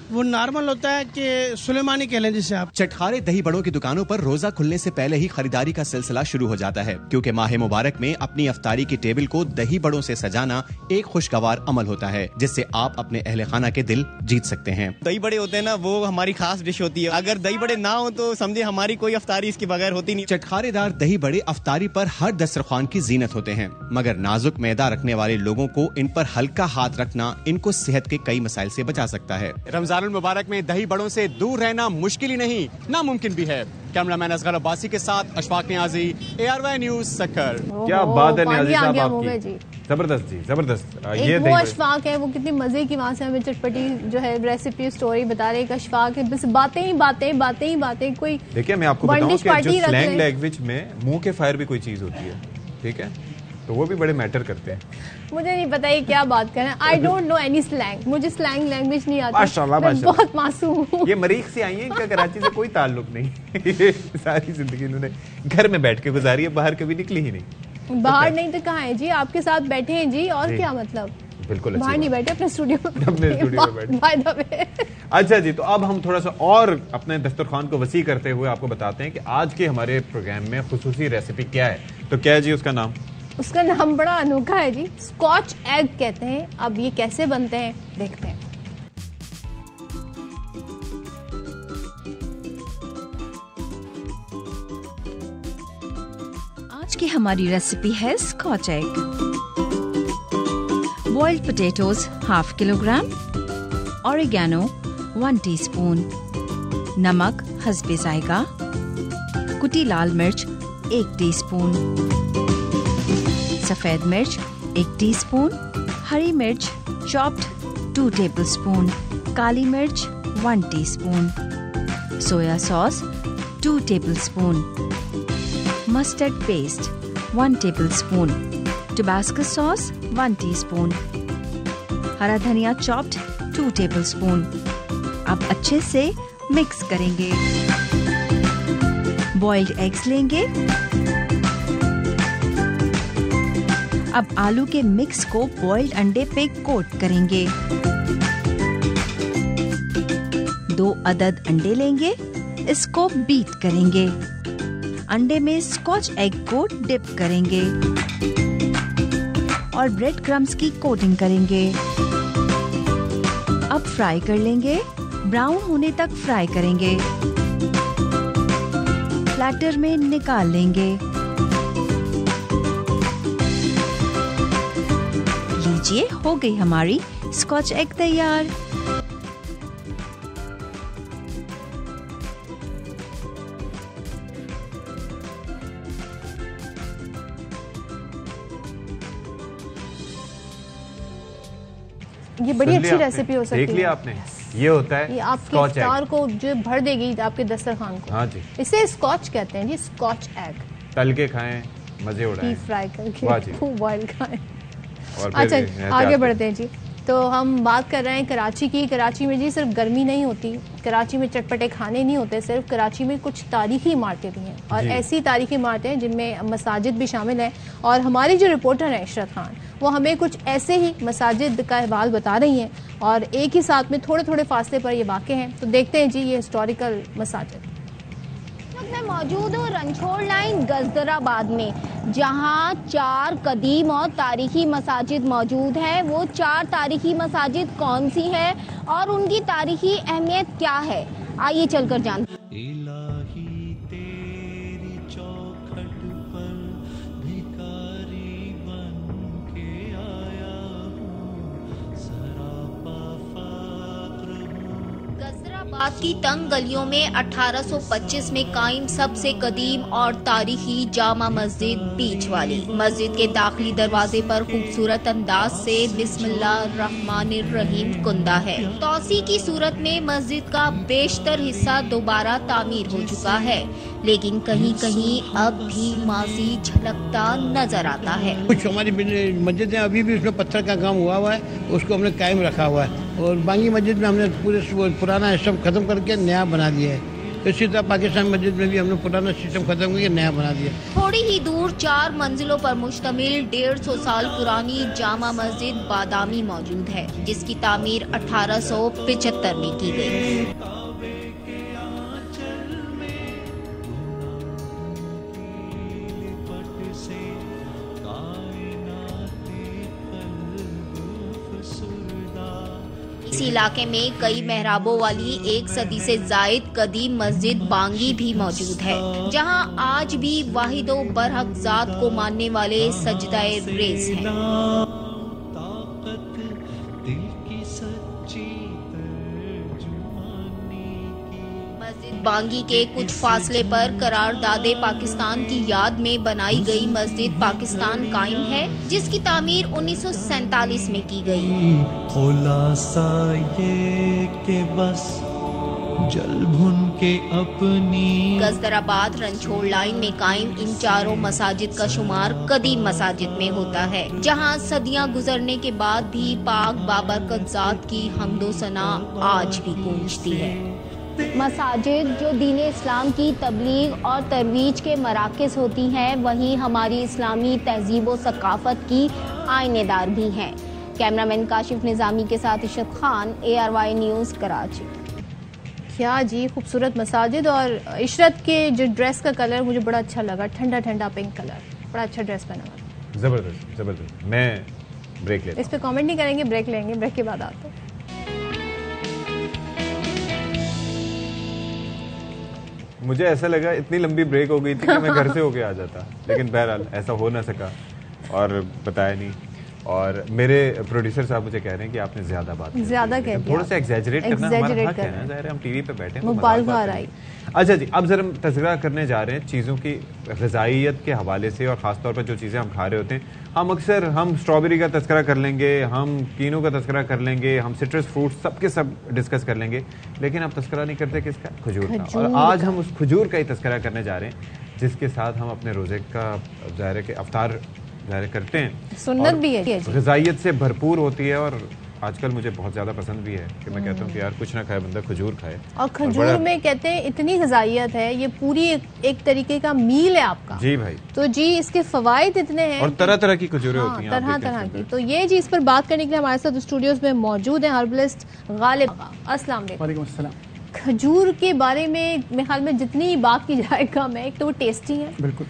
वो नॉर्मल होता है कि सुलेमानी कह लें जिसे आप। चटखारे दही बड़ों की दुकानों पर रोजा खुलने से पहले ही खरीदारी का सिलसिला शुरू हो जाता है क्योंकि माह मुबारक में अपनी अफ्तारी की टेबल को दही बड़ों से सजाना एक खुशगवार अमल होता है जिससे आप अपने अहले खाना के दिल जीत सकते हैं। दही बड़े होते हैं ना, वो हमारी खास डिश होती है। अगर दही बड़े ना हो तो समझे हमारी कोई अफ्तारी इसके बगैर होती नहीं। चटखारेदार दही बड़े अफ्तारी पर हर दस्तरखान की जीनत होते हैं, मगर नाजुक मैदा रखने वाले लोगों को इन पर हल्का हाथ रखना इनको सेहत के कई मसाइल से बचा सकता है। रमजानुल मुबारक में दही बड़ों से दूर रहना मुश्किल ही नहीं नामुमकिन भी है। कैमरामैन असगर अब्बासी के साथ अशफाक नियाजी, एआरवाई न्यूज़, सक्खर। क्या बात है नियाजी साहब आपकी, जबरदस्त जी जबरदस्त। ये वो अशफाक है, वो कितनी मजे की वहाँ से हमें चटपटी जो है रेसिपी स्टोरी बता रहे। एक अशफाक है, बस बातें ही बातें। कोई देखिए मैं आपको बताऊं कि जो स्लैंग लैंग्वेज में मुंह के फायर भी कोई चीज होती है, ठीक है? तो वो भी बड़े मैटर करते हैं। मुझे नहीं पता ये क्या बात कर रहे हैं। I don't know any slang, मुझे स्लैंग लैंग्वेज नहीं आती। माशाल्लाह, मैं बहुत मासूम हूँ। ये मरीख से आई है, इनका कराची से कोई ताल्लुक नहीं। ये सारी जिंदगी इन्होंने घर में बैठ के गुजारी है, बाहर कभी निकली ही नहीं। बाहर नहीं तो कहाँ है जी, आपके साथ बैठे हैं जी, और क्या मतलब। बिल्कुल बाहर नहीं बैठे, अपने स्टूडियो में बैठे। अच्छा जी, तो अब हम थोड़ा सा और अपने दस्तरखान को वसी करते हुए आपको बताते हैं कि आज के हमारे प्रोग्राम में खुसूसी रेसिपी क्या है। तो क्या है जी उसका नाम? उसका नाम बड़ा अनोखा है जी, स्कॉच एग कहते हैं। अब ये कैसे बनते हैं देखते हैं। आज की हमारी रेसिपी है scotch egg. Boiled potatoes ½ kilogram, oregano 1 teaspoon, नमक हस्बे जायका, कुटी लाल मिर्च 1 टीस्पून, सफेद मिर्च 1 टीस्पून, हरी मिर्च चॉप्ड 2 टेबलस्पून, काली मिर्च 1 teaspoon, soya sauce 2 tablespoon, mustard paste 1 tablespoon, Tabasco sauce 1 teaspoon, हरा धनिया चॉप्ड 2 टेबलस्पून। अब अच्छे से मिक्स करेंगे। बॉइल्ड एग्स लेंगे। अब आलू के मिक्स को बॉइल्ड अंडे पे कोट करेंगे। 2 अदद अंडे लेंगे, इसको बीट करेंगे। अंडे में स्कॉच एग को डिप करेंगे और ब्रेड क्रम्स की कोटिंग करेंगे। अब फ्राई कर लेंगे, ब्राउन होने तक फ्राई करेंगे। प्लेटर में निकाल लेंगे। लीजिए, हो गई हमारी स्कॉच एग तैयार। ये बड़ी अच्छी रेसिपी हो सकती है। देख लिया आपने, ये होता है, ये आपके इफ्तार को जो भर देगी आपके दस्तरखान को। हाँ जी, इसे स्कॉच कहते हैं जी, स्कॉच एग। तल के खाएं, मजे उड़ाएं, डीप फ्राई करके, खूब बॉइल खाएं। अच्छा, आगे बढ़ते हैं जी। तो हम बात कर रहे हैं कराची की। कराची में जी सिर्फ गर्मी नहीं होती, कराची में चटपटे खाने नहीं होते सिर्फ, कराची में कुछ तारीखी इमारतें भी हैं, और ऐसी तारीखी इमारतें हैं जिनमें मसाजिद भी शामिल हैं। और हमारी जो रिपोर्टर है इशरत खान, वो हमें कुछ ऐसे ही मसाजिद का अहवाल बता रही हैं, और एक ही साथ में थोड़े थोड़े फासले पर ये वाक़े हैं। तो देखते हैं जी ये हिस्टोरिकल मसाजिद। मैं मौजूद हूँ रंछोड़ लाइन गजदराबाद में, जहाँ 4 कदीम और तारीखी मसाजिद मौजूद हैं। वो 4 तारीखी मसाजिद कौन सी है और उनकी तारीखी अहमियत क्या है, आइए चलकर जानते हैं। गजदराबाद की तंग गलियों में 1825 में कायम सबसे कदीम और तारीखी जामा मस्जिद बीच वाली मस्जिद के दाखिली दरवाजे पर खूबसूरत अंदाज से बिस्मिल्लाहिर्रहमानिर्रहीम कुंदा है। तौसी की सूरत में मस्जिद का बेशतर हिस्सा दोबारा तामीर हो चुका है, लेकिन कहीं कहीं अब भी माजी झलकता नजर आता है। कुछ हमारी मस्जिद है, अभी भी उसमें पत्थर का काम हुआ है, उसको हमने कायम रखा हुआ है। और बांगी मस्जिद में हमने पूरे पुराना सिस्टम खत्म करके नया बना दिया है। इसी तरह पाकिस्तान मस्जिद में भी हमने पुराना सिस्टम खत्म करके नया बना दिया। थोड़ी ही दूर 4 मंजिलों पर मुश्तमिल 150 साल पुरानी जामा मस्जिद बादामी मौजूद है, जिसकी तामीर 1875 में की गई। इस इलाके में कई मेहराबों वाली 1 सदी से जायद कदीम मस्जिद बांगी भी मौजूद है, जहां आज भी वाहिदो बरहक जात को मानने वाले सजदाए रेज़ हैं। बांगी के कुछ फासले पर करारदादे पाकिस्तान की याद में बनाई गई मस्जिद पाकिस्तान कायम है, जिसकी तामीर 1947 में की गई। खुलासा ये कि बस जल भुन के अपनी। गजदराबाद रनछोड़ लाइन में कायम इन चारों मसाजिद का शुमार कदीम मसाजिद में होता है, जहां सदियां गुजरने के बाद भी पाक बाबरकत ज़ात की हम्दो सना आज भी गूंजती है। मसाजिद जो दीन इस्लाम की तबलीग और तरवीज के मराकज़ होती हैं, वहीं हमारी इस्लामी तहजीब व सकाफत की आइनेदार भी हैं। कैमरामैन काशिफ निज़ामी के साथ इशरत खान, ARY न्यूज़, कराची। क्या जी खूबसूरत मसाजिद, और इशरत के जो ड्रेस का कलर मुझे बड़ा अच्छा लगा, ठंडा ठंडा पिंक कलर, बड़ा अच्छा ड्रेस पहना हुआ। जबरदस्त जबरदस्त। मैं ब्रेक लेता हूं। इस पे कमेंट नहीं करेंगे, ब्रेक लेंगे, ब्रेक के बाद आते हैं। मुझे ऐसा लगा इतनी लंबी ब्रेक हो गई थी कि मैं घर से होके आ जाता, लेकिन बहरहाल ऐसा हो ना सका और बताया नहीं। और मेरे प्रोड्यूसर साहब मुझे कह रहे हैं कि आपने ज्यादा कह दिया, थोड़ा सा एग्जैजरेट करना हमारा हक है ना, ज़ाहिर है हम टीवी पे बैठे हैं। अच्छा जी, अब जरा हम तज़किरा करने जा रहे हैं चीज़ों की ग़िज़ाइयत के हवाले से, और ख़ास तौर पर जो चीज़ें हम खा रहे होते हैं। हम स्ट्रॉबेरी का तज़किरा कर लेंगे, हम कीनों का तज़किरा कर लेंगे, हम सिट्रस फ्रूट्स सबके सब डिस्कस कर लेंगे, लेकिन आप तज़किरा नहीं करते किसका? खजूर का। और आज हम उस खजूर का ही तज़किरा करने जा रहे हैं, जिसके साथ हम अपने रोज़े का ज़ाहिर के अफ्तार ज़ाहिर करते हैं। सुन्नत भी है, ग़िज़ाइयत से भरपूर होती है, और आजकल मुझे बहुत ज़्यादा पसंद भी है कि मैं कहता हूँ कि यार कुछ ना खाए बंदा खजूर खाए। और खजूर में कहते हैं इतनी ग़िज़ाइयत है, ये पूरी एक तरीके का मील है आपका। जी भाई। तो जी इसके फ़वाइद इतने हैं, और तरह तरह की खजूरें होती हैं, तरह तरह की। तो ये जी इस पर बात करने के लिए हमारे साथ स्टूडियोज में मौजूद हैं हर्बलिस्ट गालिब। अस्सलाम वालेकुम। खजूर के बारे में मेरे ख्याल में जितनी बात की जाए कम है। एक तो वो टेस्टी है, बिल्कुल।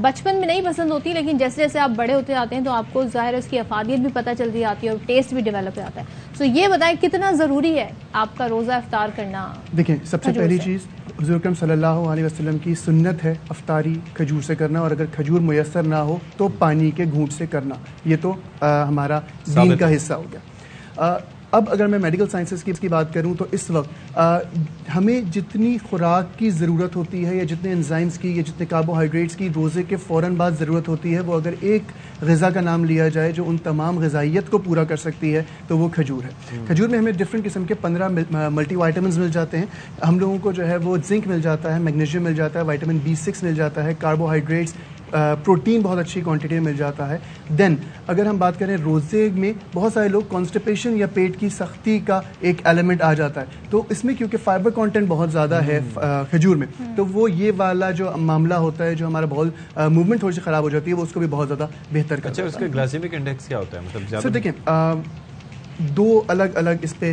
बचपन में नहीं पसंद होती, लेकिन जैसे जैसे आप बड़े होते जाते हैं तो आपको ज़ाहिर है उसकी अफादियत भी पता चलती आती है और टेस्ट भी डेवलप हो जाता है। तो ये बताएं कितना ज़रूरी है आपका रोज़ा इफ्तार करना? देखिए, सबसे पहली चीज़ हुज़ूर अकरम सल्लल्लाहु अलैहि वसल्लम की सुन्नत है अफ्तारी खजूर से करना, और अगर खजूर मुयस्सर ना हो तो पानी के घूंट से करना। ये तो हमारा दीन का हिस्सा हो गया। अब अगर मैं मेडिकल साइंसेस की बात करूं तो इस वक्त हमें जितनी खुराक की ज़रूरत होती है, या जितने एंजाइम्स की, या जितने कार्बोहाइड्रेट्स की रोज़े के फ़ौरन बाद ज़रूरत होती है, वो अगर एक ग़िज़ा का नाम लिया जाए जो उन तमाम ग़िज़ाइयत को पूरा कर सकती है तो वो खजूर है। खजूर में हमें डिफरेंट किस्म के 15 मल्टीवाइटामिन्स मिल जाते हैं। हम लोगों को जो है वो जिंक मिल जाता है, मैग्नीशियम मिल जाता है, विटामिन B6 मिल जाता है, कार्बोहाइड्रेट्स, प्रोटीन बहुत अच्छी क्वांटिटी में मिल जाता है। देन अगर हम बात करें रोज़े में, बहुत सारे लोग कॉन्स्टिपेशन या पेट की सख्ती का एक एलिमेंट आ जाता है, तो इसमें क्योंकि फाइबर कंटेंट बहुत ज़्यादा है खजूर में, तो वो ये वाला जो मामला होता है, जो हमारा बॉल मूवमेंट थोड़ी सी ख़राब हो जाती है, वो उसको भी बहुत ज़्यादा बेहतर करता है। अच्छा, उसका ग्लाइसेमिक इंडेक्स क्या होता है? मतलब सर देखिए, दो अलग अलग इस पे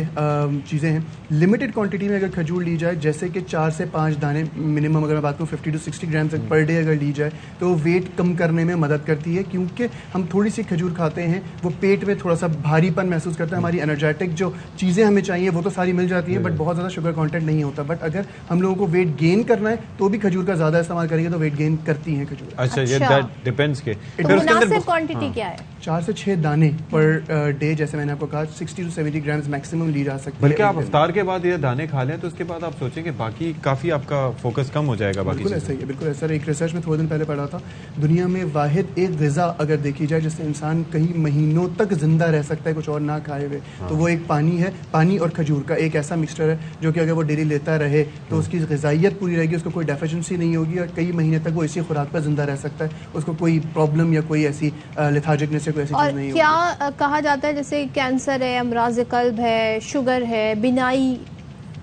चीज़ें हैं। लिमिटेड क्वांटिटी में अगर खजूर ली जाए, जैसे कि 4 से 5 दाने मिनिमम, अगर मैं बात करूँ 50 to 60 ग्राम तक पर डे अगर ली जाए, तो वेट कम करने में मदद करती है, क्योंकि हम थोड़ी सी खजूर खाते हैं, वो पेट में थोड़ा सा भारीपन महसूस करता है। हमारी एनर्जेटिक जो चीज़ें हमें चाहिए वो तो सारी मिल जाती हैं, बट बहुत ज़्यादा शुगर कॉन्टेंट नहीं होता। बट अगर हम लोगों को वेट गेन करना है तो भी खजूर का ज़्यादा इस्तेमाल करेंगे तो वेट गेन करती हैं खजूर। अच्छा, ये डिपेंड्स के मुनासिब क्वांटिटी क्या है? 4 से 6 दाने पर डे, जैसे मैंने आपको कहा 60 to 70 ग्राम मैक्सिमम ली जा सकती है। बल्कि आप इफ्तार के बाद ये दाने खा लें तो उसके बाद आप सोचेंगे बाकी काफ़ी आपका फोकस कम हो जाएगा। बाकी बिल्कुल ऐसा ही है, बिल्कुल ऐसा। एक रिसर्च में थोड़े दिन पहले पढ़ा था, दुनिया में वाहिद एक ग़िज़ा अगर देखी जाए जिससे इंसान कई महीनों तक जिंदा रह सकता है कुछ और ना खाए हुए, तो वो एक पानी है। पानी और खजूर का एक ऐसा मिक्सचर है जो कि अगर वो डेली लेता रहे तो उसकी ग़िज़ाइयत पूरी रहेगी, उसको कोई डेफिशिएंसी नहीं होगी, और कई महीने तक वो इसी खुराक पर जिंदा रह सकता है, उसको कोई प्रॉब्लम या कोई ऐसी लेथार्जिकनेस या कोई ऐसी चीज़ नहीं होगी। क्या कहा जाता है जैसे कैंसर है, अमराज़ क़ल्ब है, शुगर है, बिनाई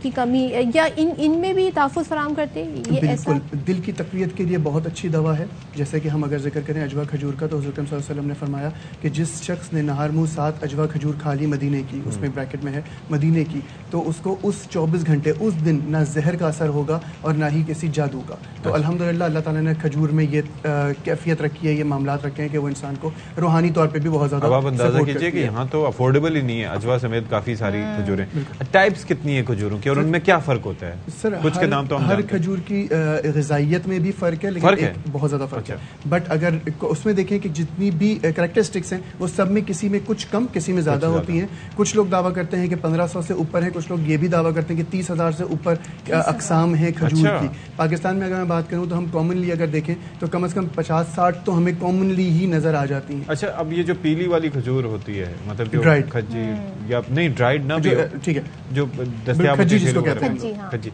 की कमी, या इनमें भी तहफ़्फ़ुज़ फराहम करते हैं? ये बिल्कुल, दिल की तक़वियत के लिए बहुत अच्छी दवा है। जैसे कि हम अगर जिक्र करें अजवा खजूर का, तो हुज़ूर सल्लल्लाहु अलैहि वसल्लम ने फरमाया कि जिस शख्स ने नहार मुँह 7 अजवा खजूर खा ली मदीने की, उसमें ब्रैकेट में है मदीने की, तो उसको उस 24 घंटे उस दिन ना जहर का असर होगा और ना ही किसी जादू का। तो अल्हम्दुलिल्लाह अल्लाह ताला ने खजूर में ये कैफियत रखी है, ये मामलात रखे हैं कि वो इंसान को रूहानी तौर पर भी बहुत ज़्यादा। अब आप अंदाज़ा कीजिए कि यहाँ तो अफोर्डेबल ही नहीं है, अजवा समेत काफ़ी सारी खजूरें। टाइप्स कितनी है खजूरों की, और उनमें क्या फ़र्क होता है? सर, कुछ के नाम तो हम हर खजूर की ग़िज़ाइयत में भी फ़र्क है, लेकिन बहुत ज़्यादा फ़र्क है। बट अगर उसमें देखें कि जितनी भी करैक्टरिस्टिक्स हैं वो सब में किसी में कुछ कम, किसी में ज़्यादा होती हैं। कुछ लोग दावा करते हैं कि 1500 से ऊपर है, कुछ लोग ये भी दावा करते हैं कि 30,000 से ऊपर अक़साम है खजूर की। पाकिस्तान में अगर मैं बात करूँ तो हम कॉमनली अगर देखें तो कम से कम 50-60 तो हमें कॉमनली ही नज़र आ जाती हैं। अच्छा, अब ये जो पीली वाली खजूर होती है, मतलब जो ड्राइड खजूर या नहीं ड्राइड ना भी, ठीक है, जो दस्तयाब खज्जी जिसको कहते हैं खज्जी,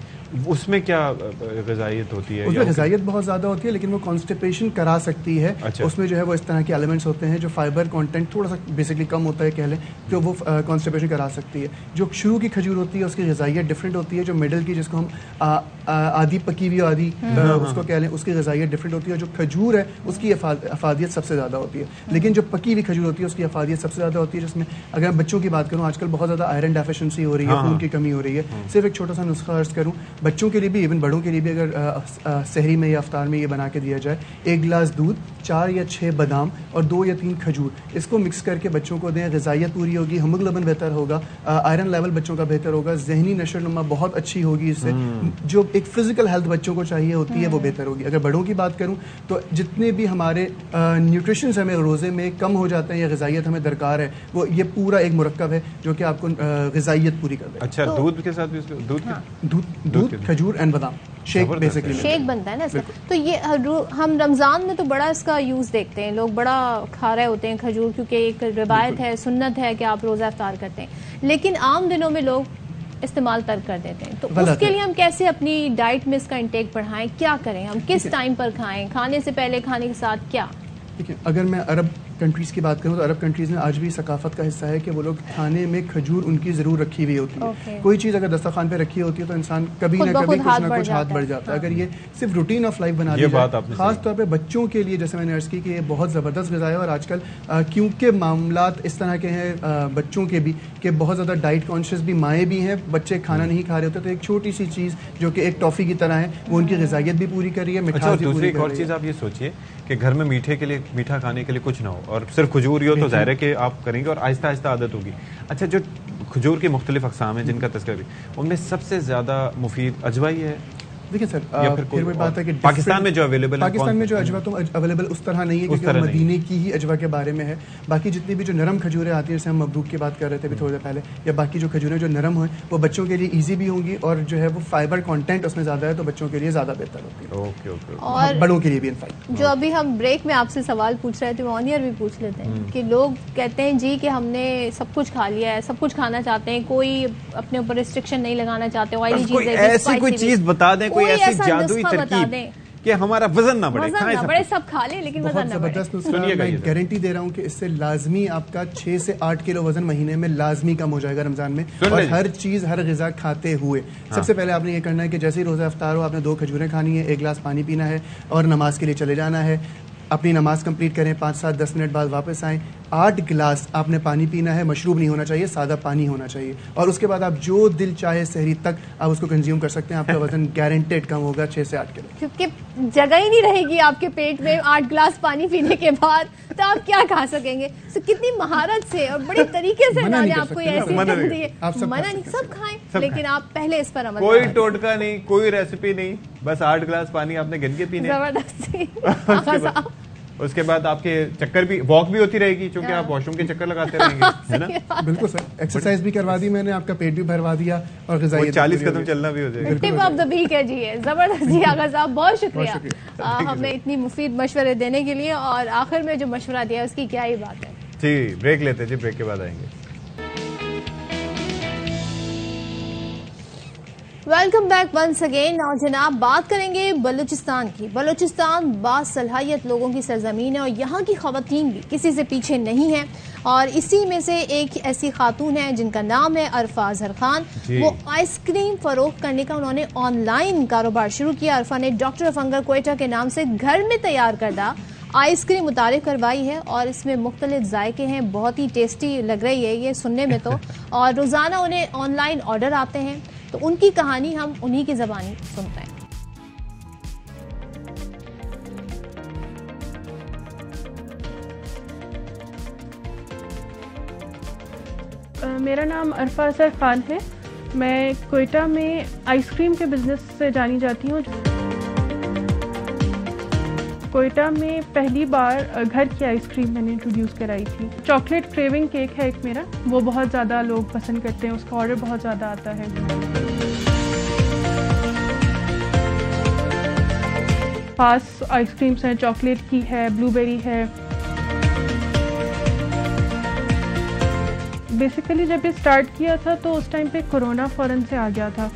उसमें क्या ग़िज़ाइयत होती है? उसमें ग़िज़ाइयत बहुत ज़्यादा होती है, लेकिन वो कॉन्स्टिपेशन करा सकती है। अच्छा। उसमें जो है वो इस तरह के एलिमेंट्स होते हैं जो फाइबर कंटेंट थोड़ा सा बेसिकली कम होता है कह लें, तो वो कॉन्स्टिपेशन करा सकती है। जो शुरू की खजूर होती है उसकी ग़िज़ाइयत डिफरेंट होती है, जो मिडल की जिसको हम आधी पकी हुई आधी उसको कह लें, उसकी ग़िज़ाइयत डिफरेंट होती है। जो खजूर है उसकी अफादियत सबसे ज़्यादा होती है, लेकिन जो पकी हुई खजूर होती है उसकी अफादियत सबसे ज़्यादा होती है। जिसमें अगर बच्चों की बात करूँ, आजकल बहुत ज़्यादा आयरन डेफिशिएंसी हो रही है, खून की कमी हो रही है। सिर्फ एक छोटा सा नुस्खा अर्ज करूँ, बच्चों के लिए भी, इवन बड़ों के लिए भी, अगर सहरी में या अफ्तार में ये बना के दिया जाए, 1 गिलास दूध, 4 या 6 बादाम और 2 या 3 खजूर, इसको मिक्स करके बच्चों को दें, ग़िज़ाइयत पूरी होगी, हीमोग्लोबिन बेहतर होगा, आयरन लेवल बच्चों का बेहतर होगा, ज़हनी नशोनुमा बहुत अच्छी होगी इससे, जो एक फिजिकल हेल्थ बच्चों को चाहिए होती है वो बेहतर होगी। अगर बड़ों की बात करूँ तो जितने भी हमारे न्यूट्रिशंस हमें रोज़े में कम हो जाते हैं या ग़िज़ाइयत हमें दरकार है, वो ये पूरा एक मुरक्कब है जो कि आपको ग़िज़ाइयत पूरी कर देगा। अच्छा, दूध के साथ भी दूध, खजूर एंड बादाम शेक बेसिकली शेक बनता है ना इसका। तो ये हम रमज़ान में तो बड़ा इसका यूज़ देखते हैं, लोग बड़ा खा रहे होते हैं खजूर, क्योंकि एक रिवायत है, सुन्नत है कि आप रोज़ा इफ्तार करते हैं, लेकिन आम दिनों में लोग इस्तेमाल तर्क कर देते हैं। तो उसके लिए हम कैसे अपनी डाइट में इसका इंटेक बढ़ाएं, क्या करें, हम किस टाइम पर खाएं, खाने से पहले, खाने के साथ, क्या? ठीक है, अगर मैं अरब कंट्रीज़ की बात करूँ तो अरब कंट्रीज़ में आज भी सकाफत का हिस्सा है कि वो लोग खाने में खजूर उनकी ज़रूर रखी हुई होती है। कोई चीज़ अगर दस्तरखान पे रखी होती है तो इंसान कभी ना कभी कुछ ना कुछ हाथ बढ़ जाता है। अगर ये सिर्फ रूटीन ऑफ लाइफ बना दी जाए, खास तौर पे बच्चों के लिए, जैसे मैंने अर्ज़ की कि ये बहुत ज़बरदस्त ग़िज़ा है। और आजकल क्योंकि मामलात इस तरह के हैं बच्चों के भी कि बहुत ज़्यादा डाइट कॉन्शियस भी माएँ भी हैं, बच्चे खाना नहीं खा रहे होते, तो एक छोटी सी चीज़ जो कि एक टॉफ़ी की तरह है वो उनकी ग़िज़ाइयत भी पूरी कर रही है, मिठास भी पूरी कर रही है। दूसरी एक और चीज़ आप ये सोचिए कि घर में मीठा खाने के लिए कुछ ना हो और सिर्फ खजूर हो तो ज़ाहिर है कि आप करेंगे और आहिस्ता आहिस्ता आदत होगी। अच्छा, जो खजूर की मुख्तलिफ अक़साम हैं जिनका तज़किरा भी, उनमें सबसे ज़्यादा मुफीद अजवा ही है। देखिए सर, फिर वही बात है कि पाकिस्तान में जो अवेलेबल, पाकिस्तान में जो अजवा तो अवेलेबल उस तरह नहीं है, क्योंकि मदीने की ही अजवा के बारे में है। बाकी जितनी भी जो नरम खजूरें आती हैं, जैसे हम मबरूक की बात कर रहे थे अभी थोड़ी देर पहले, या बाकी जो खजूरें जो नरम हैं वो बच्चों के लिए ईजी भी होंगी और जो है वो फाइबर कंटेंट उसमें ज़्यादा है, तो बच्चों के लिए ज़्यादा बेहतर होती है। ओके। और बड़ों के लिए भी इनफैक्ट। जो अभी हम ब्रेक में आपसे सवाल पूछ रहे थे, ऑनियर भी पूछ लेते हैं कि लोग कहते हैं जी कि हमने सब कुछ खा लिया है, सब कुछ खाना चाहते हैं, कोई अपने ऊपर रिस्ट्रिक्शन नहीं लगाना चाहते, ऑयली चीजें, ऐसी कोई चीज बता दें, कोई ऐसी जादुई तरकीब कि हमारा वजन ना बढ़े, सब खा ले लेकिन वजन ना बढ़े। मैं गारंटी दे रहा हूँ कि इससे लाजमी आपका 6 से 8 किलो वजन महीने में लाजमी कम हो जाएगा रमजान में, और हर चीज हर ग़िज़ा खाते हुए। सबसे पहले आपने ये करना है कि जैसे ही रोज़ा इफ्तार हो, आपने 2 खजूरें खानी है, 1 गिलास पानी पीना है और नमाज के लिए चले जाना है। अपनी नमाज कंप्लीट करें, 5, 7, 10 मिनट बाद वापस आएँ। 8 गिलास आपने पानी पीना है, मशरूब नहीं होना चाहिए, सादा पानी होना चाहिए। और उसके बाद आप जो दिल चाहे सहरी तक आप उसको कंज्यूम कर सकते हैं। आपका वजन गारंटेड कम होगा 6 से 8 किलो, क्योंकि जगह ही नहीं रहेगी आपके पेट में 8 गिलास पानी पीने के बाद, तो आप क्या खा सकेंगे। तो कितनी महारत से और बड़े तरीके से मैंने आपको ऐसी मना नहीं, सब खाएं, लेकिन आप पहले इस पर अमल, कोई टोटका नहीं, कोई रेसिपी नहीं, बस 8 गिलास पानी आपने गिन के पीने। जबरदस्ती। उसके बाद आपके चक्कर भी, वॉक भी होती रहेगी क्योंकि आप वॉशरूम के चक्कर लगाते रहेंगे, है ना। बिल्कुल सर, एक्सरसाइज भी करवा दी मैंने, आपका पेट भी भरवा दिया और ग़िज़ाइयत 40 कदम चलना भी हो जाएगा। टिप ऑफ द वीक है जी, है जबरदस्त जी। आगा साहब बहुत शुक्रिया हमें इतनी मुफीद मशवरे देने के लिए, और आखिर में जो मशवरा दिया उसकी क्या ही बात है। जी, ब्रेक लेते हैं जी, ब्रेक के बाद आएंगे। Welcome back once again. और जनाब, बात करेंगे बलूचिस्तान की। बलूचिस्तान बासलाहियत लोगों की सरजमीन है और यहाँ की खवातीन भी किसी से पीछे नहीं है, और इसी में से एक ऐसी खातून है जिनका नाम है अरफा अजहर खान। वो आइसक्रीम फरोख्त करने का उन्होंने ऑनलाइन कारोबार शुरू किया। अरफा ने डॉक्टर ऑफ हंगर क्वेटा के नाम से घर में तैयार करदा आइसक्रीम मुतारिफ करवाई है, और इसमें मुख्तलिफ जायके हैं, बहुत ही टेस्टी लग रही है ये सुनने में तो। और रोज़ाना उन्हें ऑनलाइन ऑर्डर आते हैं, तो उनकी कहानी हम उन्हीं की ज़बानी सुनते हैं। मेरा नाम अरफा अजहर खान है। मैं क्वेटा में आइसक्रीम के बिज़नेस से जानी जाती हूँ। क्वेटा में पहली बार घर की आइसक्रीम मैंने इंट्रोड्यूस कराई थी। चॉकलेट क्रेविंग केक है एक मेरा, वो बहुत ज़्यादा लोग पसंद करते हैं, उसका ऑर्डर बहुत ज़्यादा आता है। पास आइसक्रीम्स हैं, चॉकलेट की है, ब्लूबेरी है। बेसिकली जब ये स्टार्ट किया था तो उस टाइम पे कोरोना फ़ौरन से आ गया था।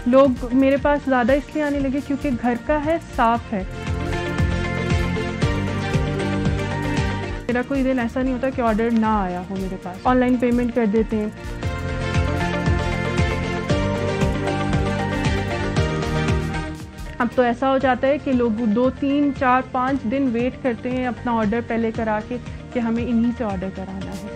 लोग मेरे पास ज़्यादा इसलिए आने लगे क्योंकि घर का है, साफ़ है। मेरा कोई दिन ऐसा नहीं होता कि ऑर्डर ना आया हो मेरे पास। ऑनलाइन पेमेंट कर देते हैं। अब तो ऐसा हो जाता है कि लोग 2, 3, 4, 5 दिन वेट करते हैं अपना ऑर्डर पहले करा के कि हमें इन्हीं से ऑर्डर कराना है।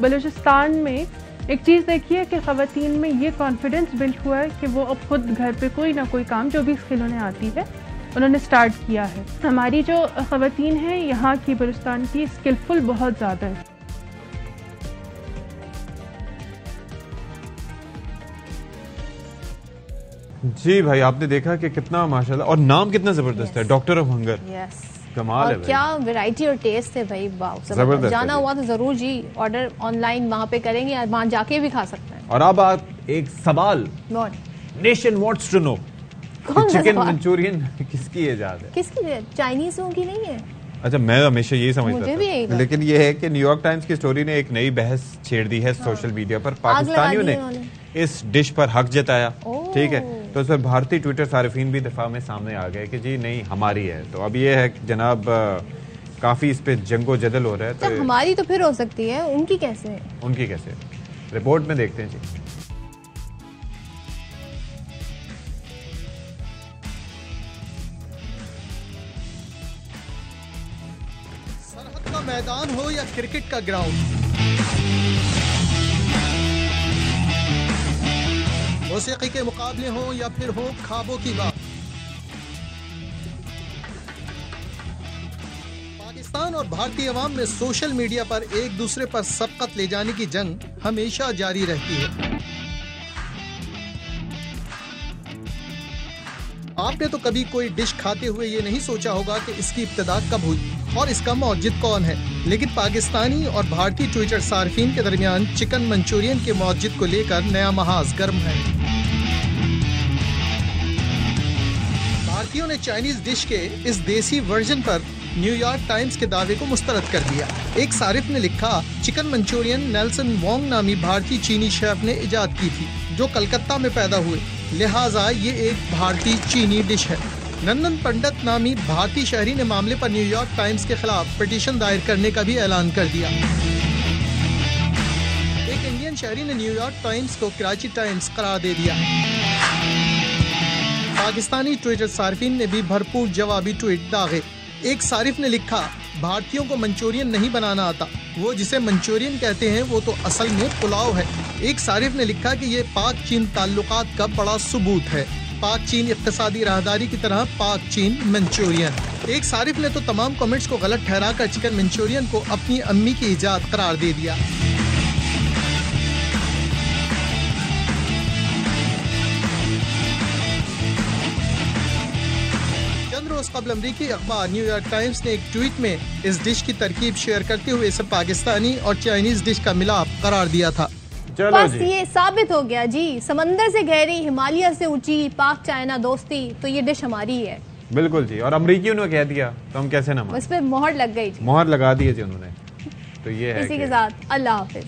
बलूचिस्तान में एक चीज़ देखिए कि ख़वातीन में ये कॉन्फिडेंस बिल्ड हुआ है कि वो अब खुद घर पे कोई ना कोई काम जो भी स्किल उन्हें आती है उन्होंने स्टार्ट किया है। हमारी जो ख़वातीन हैं यहाँ की, बलूचिस्तान की, स्किलफुल बहुत ज़्यादा है। जी भाई, आपने देखा कि कितना माशाल्लाह, और नाम कितना जबरदस्त है, डॉक्टर ऑफ हंगर। कमाल है, क्या वैरायटी और टेस्ट है भाई, वाह जबरदस्त। जाना हुआ तो जरूर जी ऑर्डर ऑनलाइन वहाँ पे करेंगे या वहाँ जाके भी खा सकते हैं। और अब आप एक सवाल, nation wants to know, chicken Manchurian किसकी इजाद है? किसकी? चाइनीजों की नहीं है। अच्छा, मैं हमेशा यही समझता था, लेकिन ये है कि न्यूयॉर्क टाइम्स की स्टोरी ने एक नई बहस छेड़ दी है सोशल मीडिया पर। पाकिस्तानियों ने इस डिश पर हक जताया, ठीक है, तो इस पर भारतीय ट्विटर सारिफीन भी दफा में सामने आ गए कि जी नहीं, हमारी है। तो अब ये है जनाब, काफी इस पे जंगो जदल हो रहा है। तो हमारी तो फिर हो सकती है, उनकी कैसे है? उनकी कैसे, रिपोर्ट में देखते हैं जी। सरहद का मैदान हो या क्रिकेट का ग्राउंड, मौसीकी के मुकाबले हो या फिर हो ख्वाबों की बात, पाकिस्तान और भारतीय अवाम में सोशल मीडिया पर एक दूसरे पर सबकत ले जाने की जंग हमेशा जारी रहती है। आपने तो कभी कोई डिश खाते हुए ये नहीं सोचा होगा कि इसकी इब्तिदा कब हुई और इसका मौजिद कौन है, लेकिन पाकिस्तानी और भारतीय ट्विटर सार्फिन के दरमियान चिकन मंचूरियन के मौजिद को लेकर नया महाज गर्म है। भारतीयों ने चाइनीज डिश के इस देसी वर्जन पर न्यूयॉर्क टाइम्स के दावे को मुस्तरद कर दिया। एक सारिफ ने लिखा, चिकन मंचूरियन नेल्सन वोंग नामी भारतीय चीनी शेफ ने इजाद की थी, जो कलकत्ता में पैदा हुए, लिहाजा ये एक भारतीय चीनी डिश है। नंदन पंडित नामी भारतीय शहरी ने मामले पर न्यूयॉर्क टाइम्स के खिलाफ पिटीशन दायर करने का भी ऐलान कर दिया। एक इंडियन शहरी ने न्यूयॉर्क टाइम्स को कराची टाइम्स करार दे दिया। पाकिस्तानी ट्विटर सार्फिन ने भी भरपूर जवाबी ट्वीट दागे। एक सारिफ ने लिखा, भारतीयों को मंचूरियन नहीं बनाना आता, वो जिसे मंचूरियन कहते हैं वो तो असल में पुलाव है। एक सारिफ ने लिखा कि ये पाक चीन ताल्लुकात का बड़ा सबूत है, पाक चीन इक्तिसादी राहदारी की तरह पाक चीन मंचूरियन। एक सारिफ ने तो तमाम कमेंट्स को गलत ठहराकर चिकन मंचूरियन को अपनी अम्मी की इजाद करार दे दिया। रोज कबल अमरीकी अखबार न्यूयॉर्क टाइम्स ने एक ट्वीट में इस डिश की तरकीब शेयर करते हुए इसे पाकिस्तानी और चाइनीज डिश का मिलाप करार दिया था। बस ये साबित हो गया जी, समंदर से गहरी, हिमालय से ऊंची, पाक चाइना दोस्ती, तो ये डिश हमारी है। बिल्कुल जी, और अमरीकियों ने कह दिया तो हम कैसे ना माने। उस पे मोहर लग गई, मोहर लगा दी थी उन्होंने। तो ये है इसी के साथ अल्लाह हाफिज।